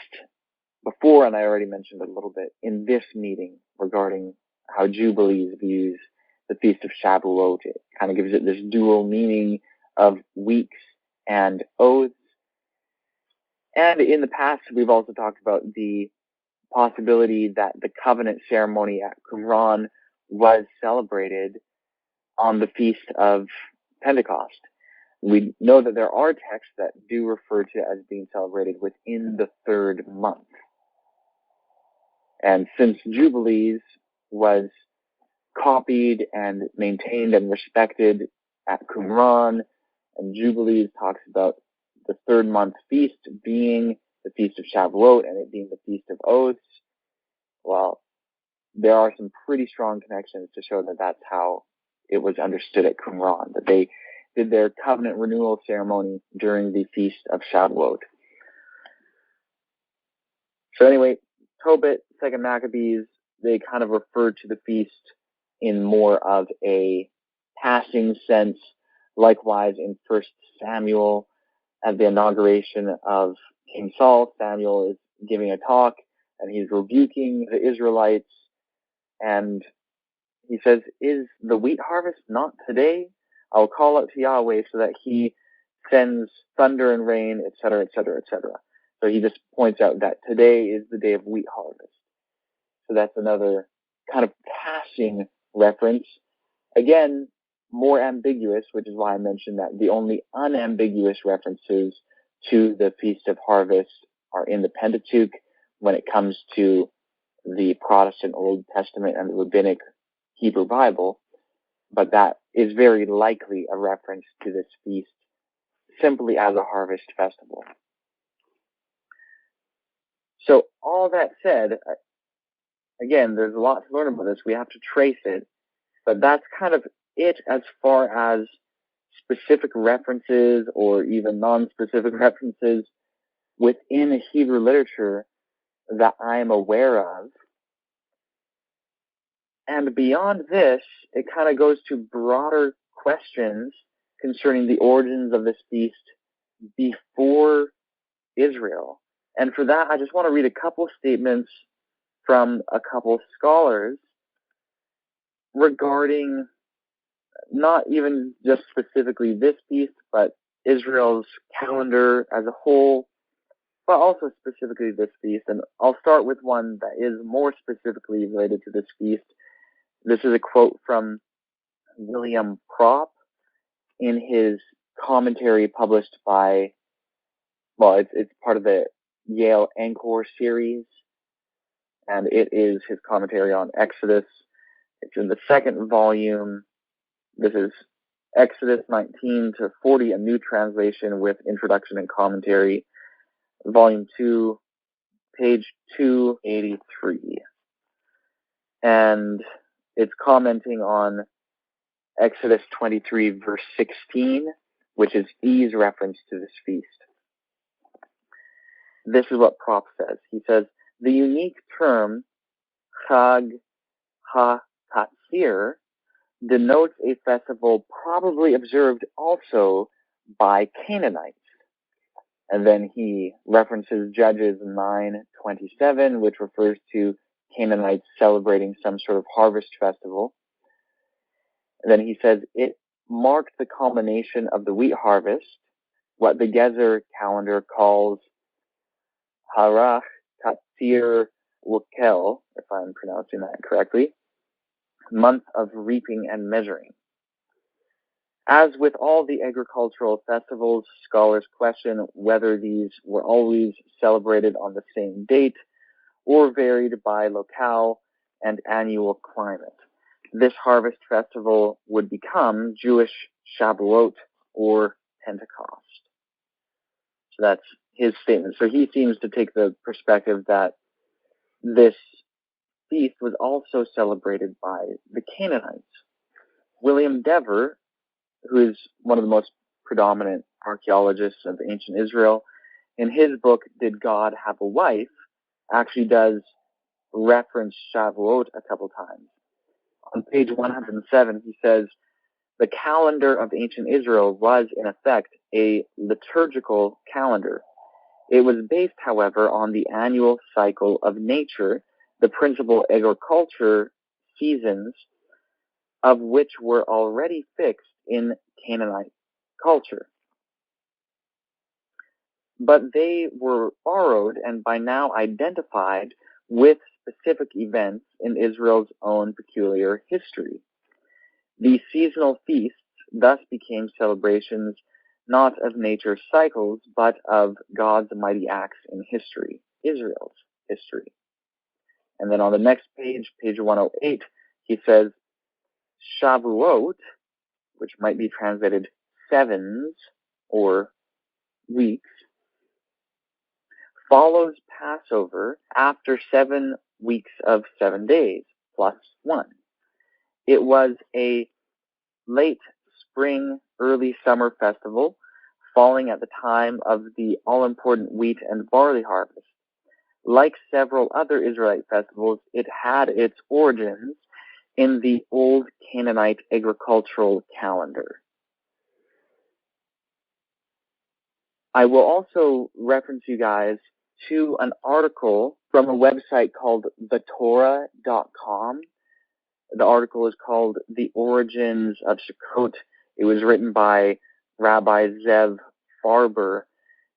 [SPEAKER 1] before, and I already mentioned a little bit in this meeting regarding how Jubilees views the Feast of Shavuot. It kind of gives it this dual meaning of weeks and oaths. And in the past, we've also talked about the possibility that the covenant ceremony at Qumran was celebrated on the Feast of Pentecost. We know that there are texts that do refer to it as being celebrated within the third month. And since Jubilees was copied and maintained and respected at Qumran, and Jubilees talks about the third month feast being the Feast of Shavuot and it being the Feast of Oaths, well, there are some pretty strong connections to show that that's how it was understood at Qumran, that they did their covenant renewal ceremony during the Feast of Shavuot. So anyway, Tobit, 2nd Maccabees, they kind of refer to the feast in more of a passing sense. Likewise, in 1 Samuel, at the inauguration of King Saul, Samuel is giving a talk, and he's rebuking the Israelites, and he says, "Is the wheat harvest not today? I'll call out to Yahweh so that he sends thunder and rain, etc., etc., etc." So he just points out that today is the day of wheat harvest. So that's another kind of passing reference. Again, more ambiguous, which is why I mentioned that the only unambiguous references to the Feast of Harvest are in the Pentateuch when it comes to the Protestant Old Testament and the Rabbinic Hebrew Bible, but that is very likely a reference to this feast simply as a harvest festival. So all that said, again, there's a lot to learn about this. We have to trace it, but that's kind of it as far as specific references or even non-specific references within Hebrew literature that I am aware of. And beyond this, it kind of goes to broader questions concerning the origins of this feast before Israel. And for that, I just want to read a couple statements from a couple scholars regarding not even just specifically this feast, but Israel's calendar as a whole, but also specifically this feast. And I'll start with one that is more specifically related to this feast. This is a quote from William Propp in his commentary published by, well, it's part of the Yale Anchor series, and it is his commentary on Exodus. It's in the second volume. This is Exodus 19 to 40, a new translation with introduction and commentary, volume 2, page 283. And it's commenting on Exodus 23, verse 16, which is E's reference to this feast. This is what Propp says. He says, the unique term Chag HaTatzir denotes a festival probably observed also by Canaanites. And then he references Judges 9:27, which refers to Canaanites celebrating some sort of harvest festival. And then he says it marked the culmination of the wheat harvest, what the Gezer calendar calls Harach Tatzir Wukel, if I'm pronouncing that correctly, month of reaping and measuring. As with all the agricultural festivals, scholars question whether these were always celebrated on the same date or varied by locale and annual climate. This harvest festival would become Jewish Shavuot or Pentecost. So that's his statement. So he seems to take the perspective that this feast was also celebrated by the Canaanites. William Dever, who is one of the most predominant archaeologists of ancient Israel, in his book, Did God Have a Wife?, actually does reference Shavuot a couple times. On page 107, he says, the calendar of ancient Israel was, in effect, a liturgical calendar. It was based, however, on the annual cycle of nature, the principal agriculture seasons of which were already fixed in Canaanite culture. But they were borrowed and by now identified with specific events in Israel's own peculiar history. These seasonal feasts thus became celebrations not of nature's cycles, but of God's mighty acts in history, Israel's history. And then on the next page, page 108, he says, Shavuot, which might be translated sevens or weeks, follows Passover after 7 weeks of 7 days, plus 1. It was a late spring, early summer festival, falling at the time of the all-important wheat and barley harvest. Like several other Israelite festivals, it had its origins in the old Canaanite agricultural calendar. I will also reference you guys to an article from a website called thetorah.com. The article is called The Origins of Sukkot. It was written by Rabbi Zev Farber.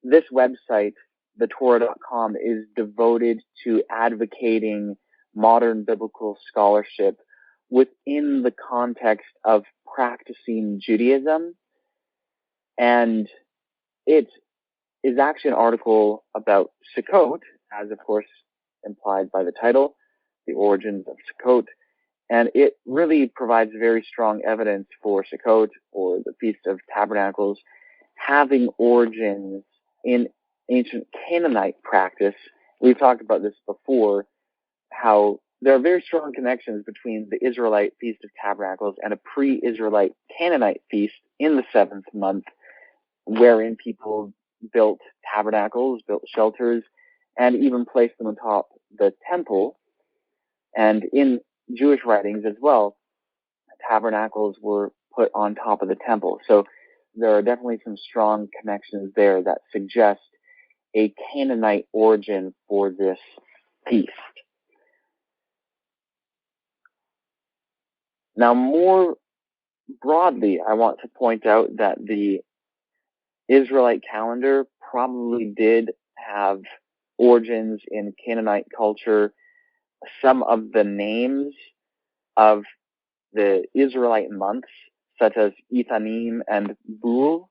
[SPEAKER 1] This website, thetorah.com, is devoted to advocating modern biblical scholarship within the context of practicing Judaism. And it is actually an article about Sukkot, as of course implied by the title, The Origins of Sukkot. And it really provides very strong evidence for Sukkot, or the Feast of Tabernacles, having origins in ancient Canaanite practice. We've talked about this before, how there are very strong connections between the Israelite Feast of Tabernacles and a pre-Israelite Canaanite feast in the 7th month, wherein people built tabernacles, built shelters, and even placed them atop the temple. And in Jewish writings as well, tabernacles were put on top of the temple. So there are definitely some strong connections there that suggest a Canaanite origin for this feast. Now, more broadly, I want to point out that the Israelite calendar probably did have origins in Canaanite culture. Some of the names of the Israelite months, such as Ethanim and Bul,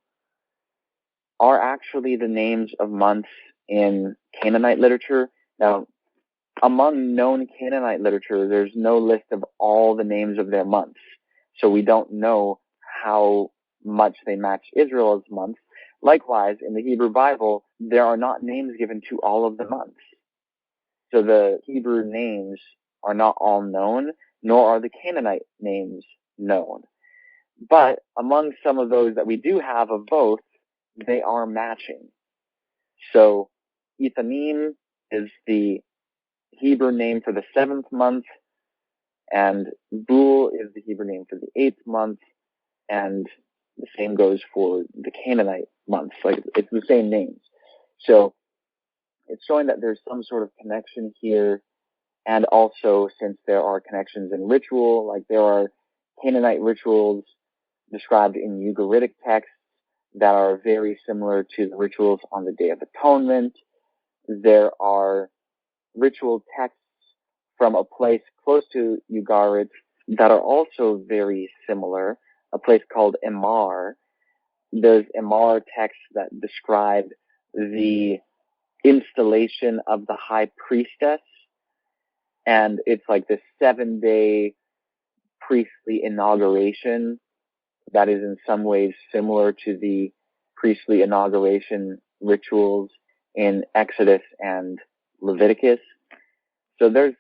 [SPEAKER 1] are actually the names of months in Canaanite literature. Now, among known Canaanite literature, there's no list of all the names of their months. So we don't know how much they match Israel's months. Likewise, in the Hebrew Bible, there are not names given to all of the months. So the Hebrew names are not all known, nor are the Canaanite names known. But among some of those that we do have of both, they are matching. So Ethanim is the Hebrew name for the 7th month, and Bul is the Hebrew name for the 8th month, and the same goes for the Canaanite months. Like, it's the same names. So it's showing that there's some sort of connection here, and also since there are connections in ritual, like there are Canaanite rituals described in Ugaritic texts that are very similar to the rituals on the Day of Atonement. There are ritual texts from a place close to Ugarit that are also very similar, a place called Emar. There's Emar texts that describe the installation of the high priestess, and it's like this 7-day priestly inauguration that is in some ways similar to the priestly inauguration rituals in Exodus and Leviticus. So there's,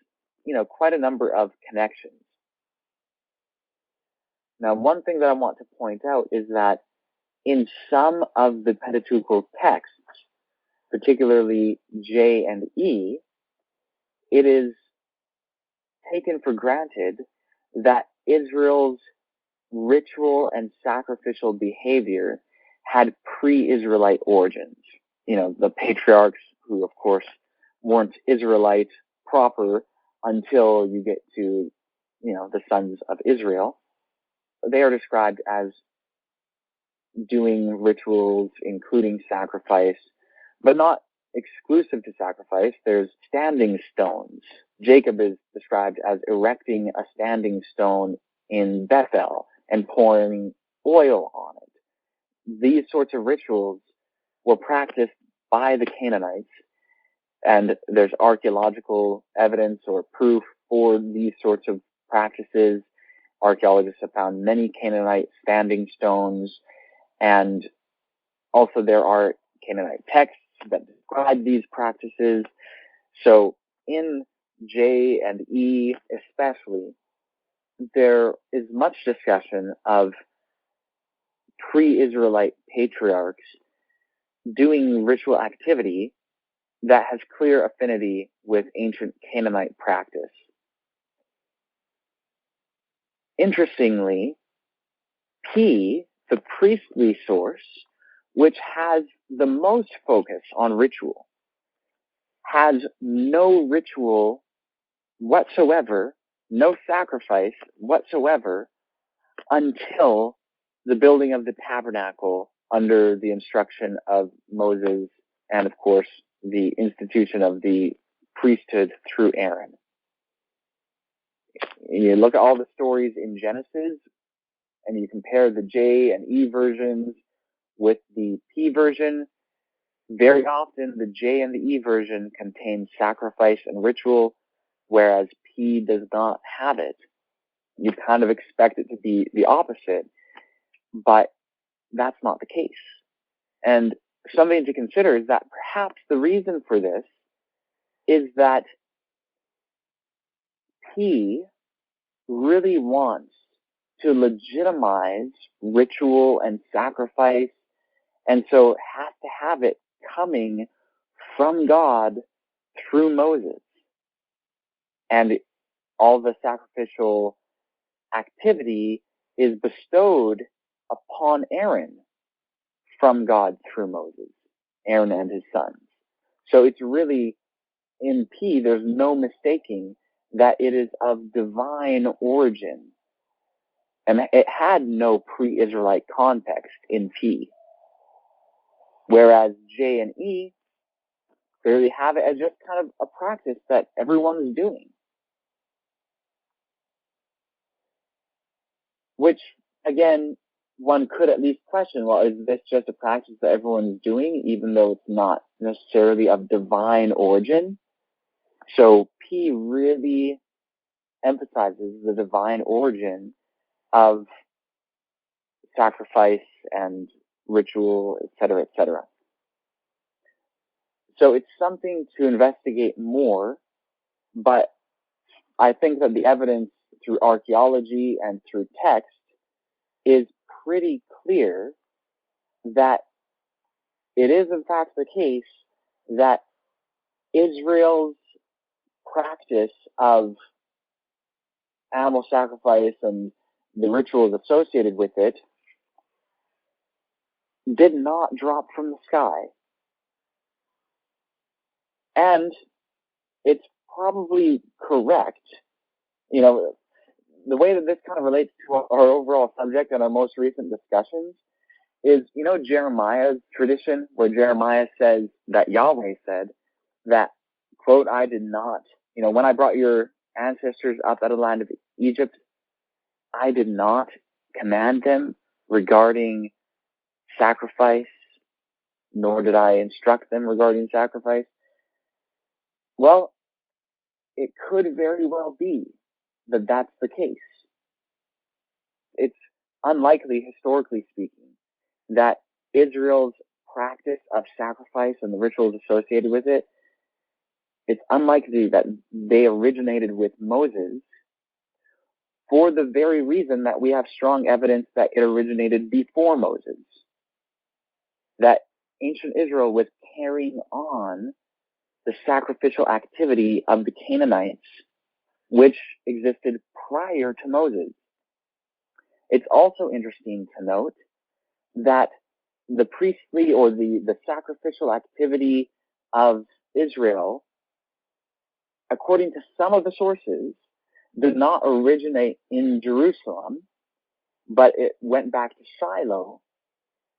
[SPEAKER 1] quite a number of connections. Now, one thing that I want to point out is that in some of the Pentateuchal texts, particularly J and E, it is taken for granted that Israel's ritual and sacrificial behavior had pre-Israelite origins. The patriarchs, who of course weren't Israelite proper until you get to, the sons of Israel, they are described as doing rituals, including sacrifice, but not exclusive to sacrifice. There's standing stones. Jacob is described as erecting a standing stone in Bethel and pouring oil on it. These sorts of rituals were practiced by the Canaanites, and there's archaeological evidence or proof for these sorts of practices. Archaeologists have found many Canaanite standing stones, and also there are Canaanite texts that describe these practices. So in J and E especially, there is much discussion of pre-Israelite patriarchs doing ritual activity that has clear affinity with ancient Canaanite practice. Interestingly, P, the priestly source, which has the most focus on ritual, has no ritual whatsoever, no sacrifice whatsoever, until the building of the tabernacle under the instruction of Moses, and of course the institution of the priesthood through Aaron. You look at all the stories in Genesis and you compare the J and E versions with the P version. Very often the J and the E version contains sacrifice and ritual, whereas P does not have it. You kind of expect it to be the opposite, but that's not the case. And something to consider is that perhaps the reason for this is that P really wants to legitimize ritual and sacrifice, and so has to have it coming from God through Moses. And all the sacrificial activity is bestowed upon Aaron from God through Moses, Aaron and his sons. So it's really, in P, there's no mistaking that it is of divine origin. And it had no pre-Israelite context in P. Whereas J and E clearly have it as just kind of a practice that everyone is doing. Which, again, one could at least question, well, is this just a practice that everyone is doing, even though it's not necessarily of divine origin? So P really emphasizes the divine origin of sacrifice and ritual, etc., etc. So it's something to investigate more, but I think that the evidence through archaeology and through text is pretty clear that it is in fact the case that Israel's practice of animal sacrifice and the rituals associated with it did not drop from the sky. And it's probably correct, the way that this kind of relates to our overall subject and our most recent discussions is, Jeremiah's tradition, where Jeremiah says that Yahweh said that, quote, I did not, when I brought your ancestors up out of the land of Egypt, I did not command them regarding sacrifice, nor did I instruct them regarding sacrifice. Well, it could very well be that that's the case. It's unlikely, historically speaking, that Israel's practice of sacrifice and the rituals associated with it, it's unlikely that they originated with Moses, for the very reason that we have strong evidence that it originated before Moses, that ancient Israel was carrying on the sacrificial activity of the Canaanites, which existed prior to Moses. It's also interesting to note that the priestly or the sacrificial activity of Israel, according to some of the sources, did not originate in Jerusalem, but it went back to Shiloh.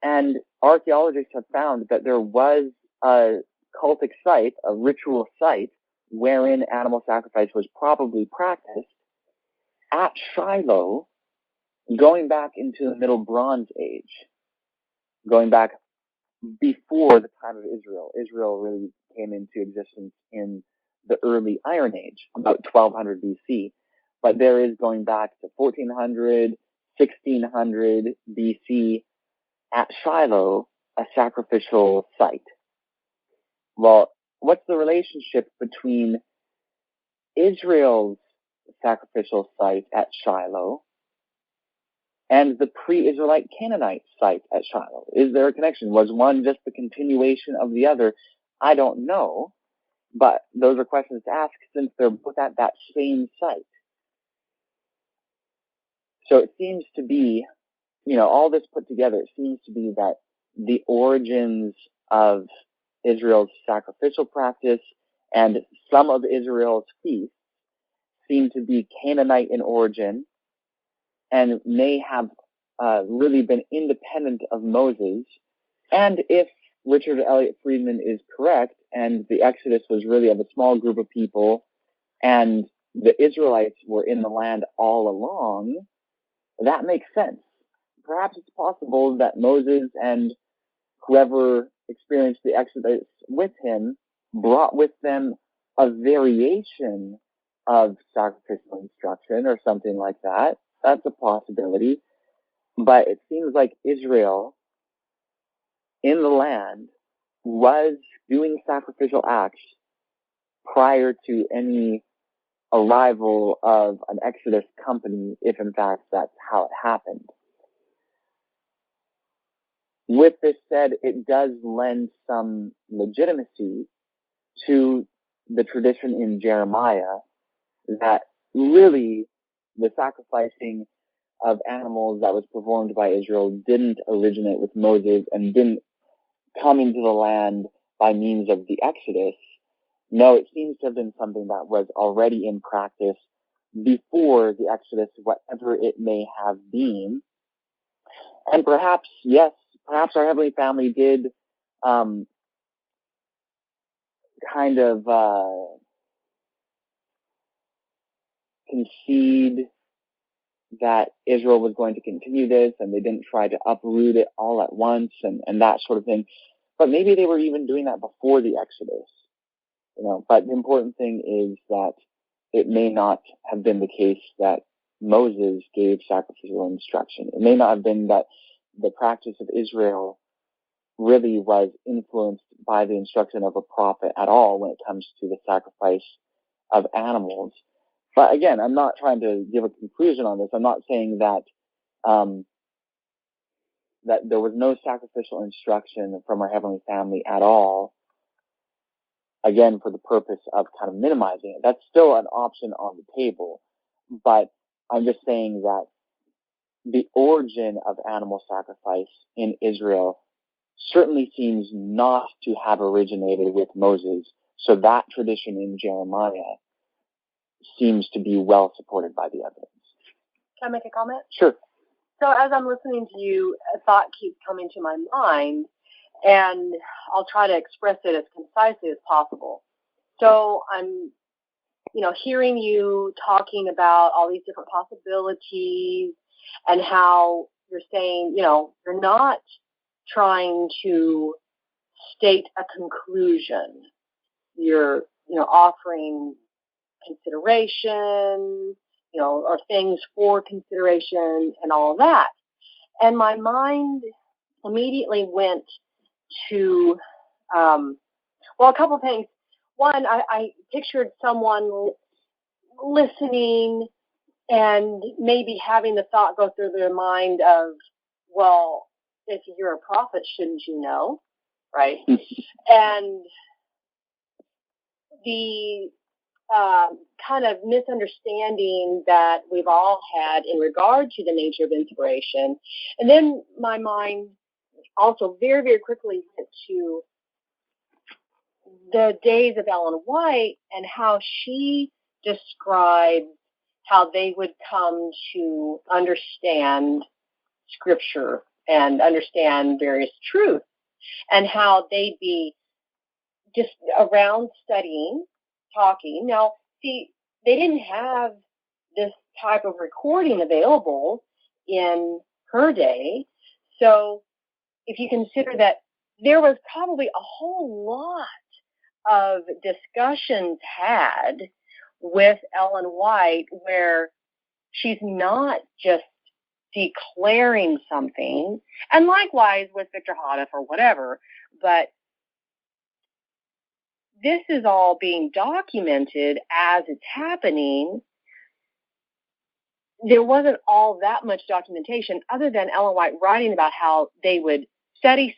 [SPEAKER 1] And archaeologists have found that there was a cultic site, a ritual site, wherein animal sacrifice was probably practiced at Shiloh, going back into the Middle Bronze Age, going back before the time of Israel. Israel really came into existence in the early Iron Age, about 1200 BC. But there is, going back to 1400, 1600 BC, at Shiloh, a sacrificial site. Well, what's the relationship between Israel's sacrificial site at Shiloh and the pre-Israelite Canaanite site at Shiloh? Is there a connection? Was one just the continuation of the other? I don't know, but those are questions to ask since they're both at that same site. So it seems to be, all this put together, it seems to be that the origins of Israel's sacrificial practice and some of Israel's feasts seem to be Canaanite in origin and may have really been independent of Moses. And if Richard Elliott Friedman is correct, and the Exodus was really of a small group of people, and the Israelites were in the land all along, that makes sense. Perhaps it's possible that Moses and whoever experienced the Exodus with him brought with them a variation of sacrificial instruction or something like that. That's a possibility. But it seems like Israel in the land was doing sacrificial acts prior to any arrival of an Exodus company, if in fact that's how it happened. With this said, it does lend some legitimacy to the tradition in Jeremiah that really the sacrificing of animals that was performed by Israel didn't originate with Moses and didn't come into the land by means of the Exodus. No, it seems to have been something that was already in practice before the Exodus, whatever it may have been. And perhaps, yes, perhaps our Heavenly Family did kind of concede that Israel was going to continue this and they didn't try to uproot it all at once and that sort of thing. But maybe they were even doing that before the Exodus. But the important thing is that it may not have been the case that Moses gave sacrificial instruction. It may not have been that the practice of Israel really was influenced by the instruction of a prophet at all when it comes to the sacrifice of animals. But again, I'm not trying to give a conclusion on this. I'm not saying that that there was no sacrificial instruction from our Heavenly Family at all, again, for the purpose of kind of minimizing it. That's still an option on the table. But I'm just saying that the origin of animal sacrifice in Israel certainly seems not to have originated with Moses. So that tradition in Jeremiah seems to be well supported by the evidence.
[SPEAKER 2] Can I make a comment?
[SPEAKER 1] Sure.
[SPEAKER 2] So as I'm listening to you, a thought keeps coming to my mind, and I'll try to express it as concisely as possible. So I'm, hearing you talking about all these different possibilities and how you're saying, you're not trying to state a conclusion. You're, offering consideration, or things for consideration and all of that. And my mind immediately went to, a couple of things. One, I pictured someone listening and maybe having the thought go through their mind of, well, if you're a prophet, shouldn't you know, right? And the kind of misunderstanding that we've all had in regard to the nature of inspiration. And then my mind also very, very quickly went to the days of Ellen White and how she described how they would come to understand Scripture and understand various truths, and how they'd be just around studying, talking. Now, see, they didn't have this type of recording available in her day. So if you consider that there was probably a whole lot of discussions had with Ellen White where she's not just declaring something, and likewise with Victor Houteff or whatever, but this is all being documented as it's happening. There wasn't all that much documentation other than Ellen White writing about how they would study,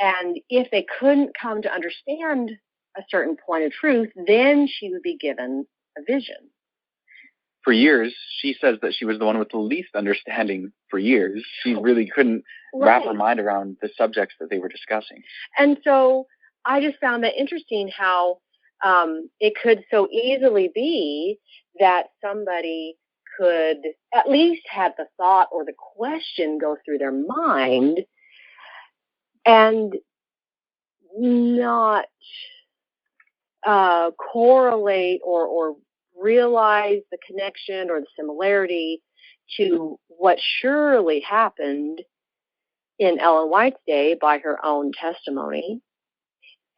[SPEAKER 2] and if they couldn't come to understand a certain point of truth, then she would be given a vision.
[SPEAKER 1] For years, she says that she was the one with the least understanding for years. She really couldn't wrap her mind around the subjects that they were discussing.
[SPEAKER 2] And so I just found that interesting how it could so easily be that somebody could at least have the thought or the question go through their mind and not correlate or realize the connection or the similarity to what surely happened in Ellen White's day by her own testimony,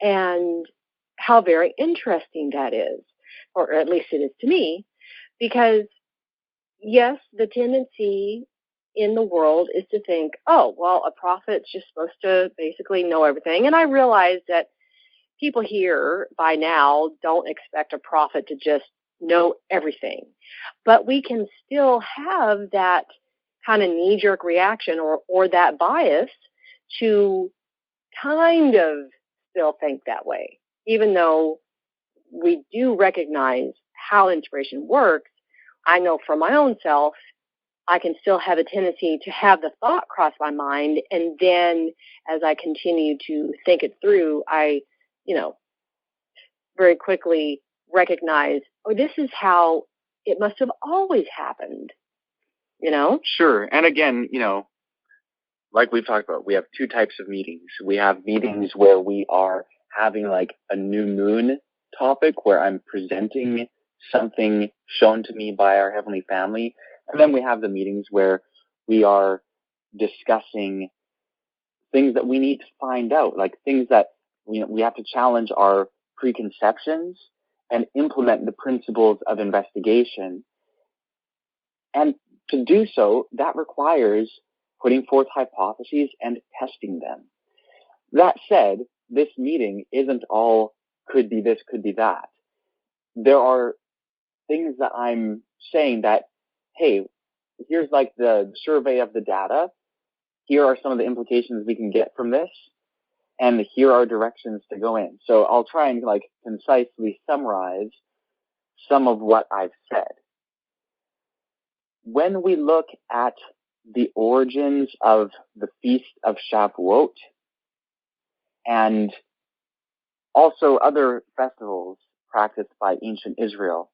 [SPEAKER 2] and how very interesting that is, or at least it is to me, because yes, the tendency in the world is to think, oh, well, a prophet's just supposed to basically know everything. And I realize that people here by now don't expect a prophet to just know everything, but we can still have that kind of knee-jerk reaction or that bias to kind of still think that way, even though we do recognize how inspiration works. I know for my own self, I can still have a tendency to have the thought cross my mind, and then as I continue to think it through, I, very quickly recognize, oh, this is how it must have always happened,
[SPEAKER 1] Sure. And again, like we've talked about, we have two types of meetings. We have meetings where we are having like a new moon topic where I'm presenting something shown to me by our Heavenly Family. And then we have the meetings where we are discussing things that we need to find out, like things that we have to challenge our preconceptions and implement the principles of investigation. And to do so, that requires putting forth hypotheses and testing them. That said, this meeting isn't all could be this, could be that. There are things that I'm saying that, hey, here's like the survey of the data. Here are some of the implications we can get from this. And here are directions to go in. So I'll try and like concisely summarize some of what I've said. When we look at the origins of the Feast of Shavuot and also other festivals practiced by ancient Israel,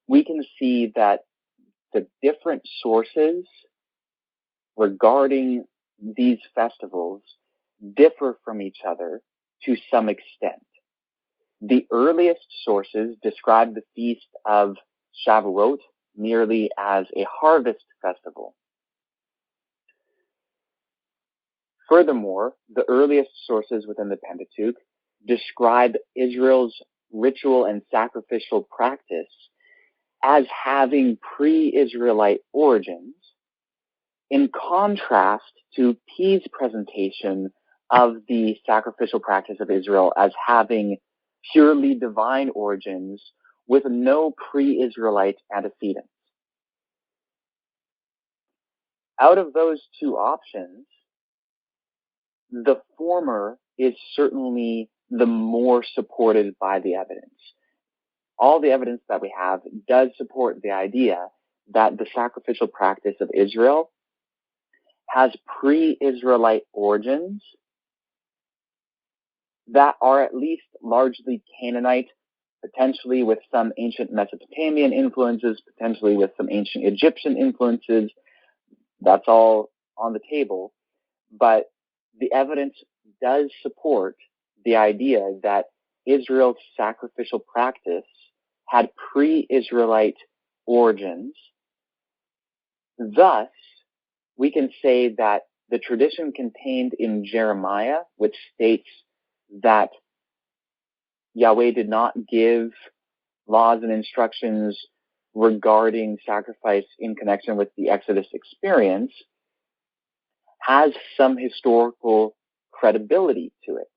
[SPEAKER 1] we can see that the different sources regarding these festivals differ from each other to some extent. The earliest sources describe the Feast of Shavuot merely as a harvest festival. Furthermore, the earliest sources within the Pentateuch describe Israel's ritual and sacrificial practice as having pre-Israelite origins, in contrast to P's presentation of the sacrificial practice of Israel as having purely divine origins with no pre-Israelite antecedents. Out of those two options, the former is certainly the more supported by the evidence. All the evidence that we have does support the idea that the sacrificial practice of Israel has pre-Israelite origins that are at least largely Canaanite, potentially with some ancient Mesopotamian influences, potentially with some ancient Egyptian influences. That's all on the table. But the evidence does support the idea that Israel's sacrificial practice had pre-Israelite origins. Thus, we can say that the tradition contained in Jeremiah, which states that Yahweh did not give laws and instructions regarding sacrifice in connection with the Exodus experience, has some historical credibility to it.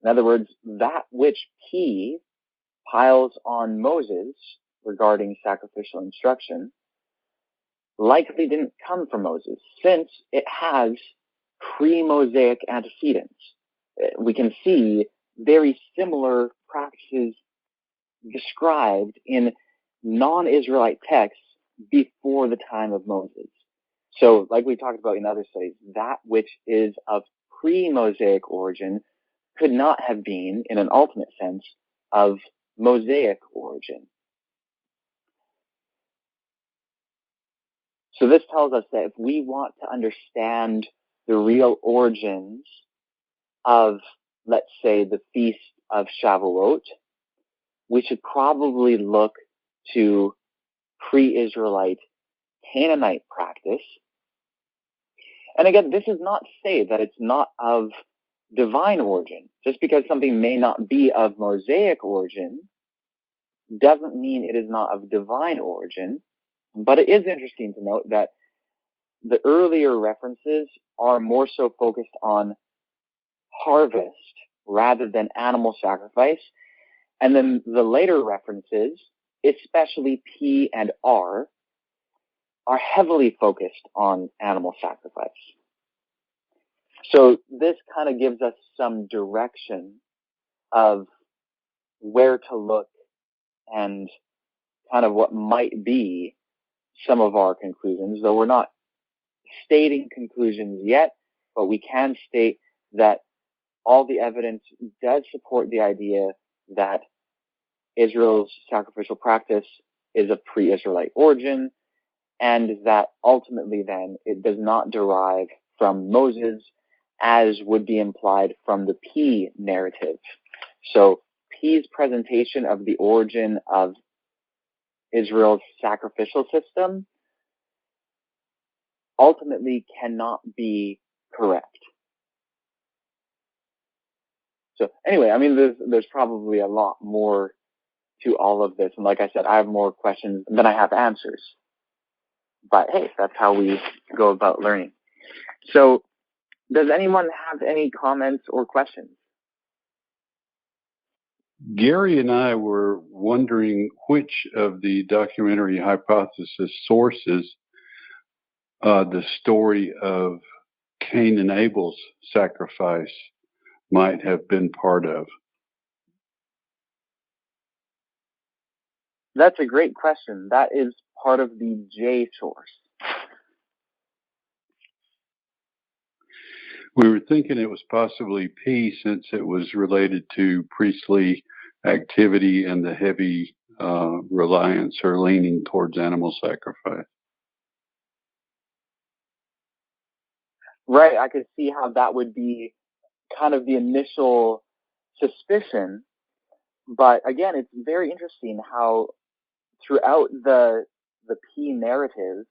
[SPEAKER 1] In other words, that which P piles on Moses regarding sacrificial instruction likely didn't come from Moses, since it has pre-Mosaic antecedents. We can see very similar practices described in non-Israelite texts before the time of Moses. So, like we talked about in other studies, that which is of pre-Mosaic origin could not have been, in an ultimate sense, of Mosaic origin. So this tells us that if we want to understand the real origins of, let's say, the Feast of Shavuot, we should probably look to pre-Israelite Canaanite practice. And again, this is not to say that it's not of divine origin. Just because something may not be of Mosaic origin doesn't mean it is not of divine origin. But it is interesting to note that the earlier references are more so focused on harvest rather than animal sacrifice. And then the later references, especially P and R, are heavily focused on animal sacrifice. So this kind of gives us some direction of where to look and kind of what might be some of our conclusions, though we're not stating conclusions yet, but we can state that all the evidence does support the idea that Israel's sacrificial practice is of pre-Israelite origin, and that ultimately then it does not derive from Moses, as would be implied from the P narrative. So P's presentation of the origin of Israel's sacrificial system ultimately cannot be correct. So anyway, I mean, there's probably a lot more to all of this. And like I said, I have more questions than I have answers. But hey, that's how we go about learning. So does anyone have any comments or questions?
[SPEAKER 3] Gary and I were wondering which of the documentary hypothesis sources the story of Cain and Abel's sacrifice might have been part of.
[SPEAKER 1] That's a great question. That is part of the J source.
[SPEAKER 3] We were thinking it was possibly P, since it was related to priestly activity and the heavy reliance or leaning towards animal sacrifice.
[SPEAKER 1] Right, I could see how that would be kind of the initial suspicion. But again, it's very interesting how throughout the P narrative,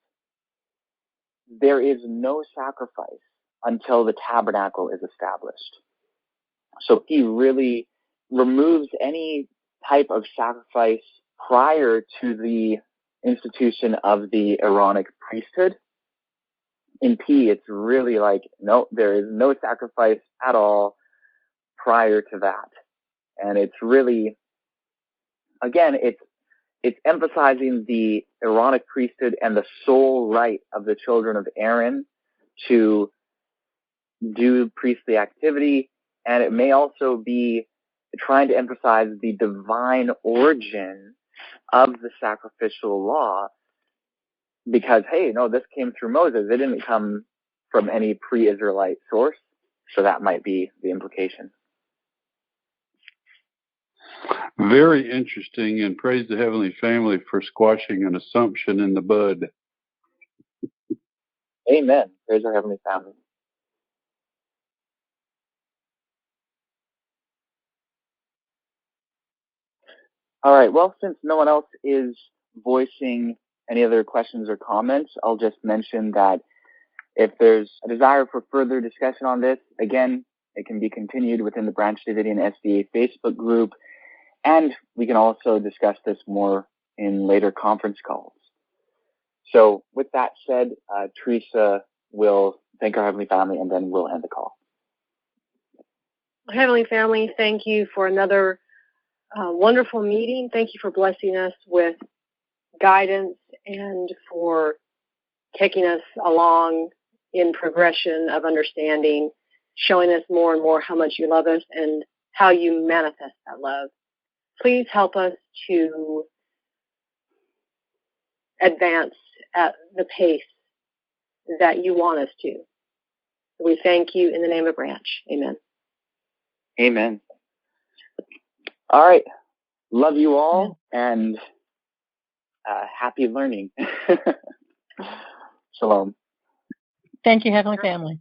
[SPEAKER 1] there is no sacrifice until the tabernacle is established. So P really removes any type of sacrifice prior to the institution of the Aaronic priesthood. In P, it's really like, no, there is no sacrifice at all prior to that. And it's really, again, it's it's emphasizing the Aaronic priesthood and the sole right of the children of Aaron to do priestly activity. And it may also be trying to emphasize the divine origin of the sacrificial law, because, hey, no, this came through Moses. It didn't come from any pre-Israelite source. So that might be the implication.
[SPEAKER 3] Very interesting, and praise the Heavenly Family for squashing an assumption in the bud.
[SPEAKER 1] Amen. Praise our Heavenly Family. All right. Well, since no one else is voicing any other questions or comments, I'll just mention that if there's a desire for further discussion on this, again, it can be continued within the Branch Davidian SDA Facebook group, and we can also discuss this more in later conference calls. So with that said, Teresa will thank our Heavenly Family, and then we'll end the call.
[SPEAKER 2] Heavenly Family, thank you for another wonderful meeting. Thank you for blessing us with guidance and for taking us along in progression of understanding, showing us more and more how much you love us and how you manifest that love. Please help us to advance at the pace that you want us to. We thank you in the name of Branch. Amen.
[SPEAKER 1] Amen. All right. Love you all, and happy learning. Shalom.
[SPEAKER 4] Thank you, Heavenly Family.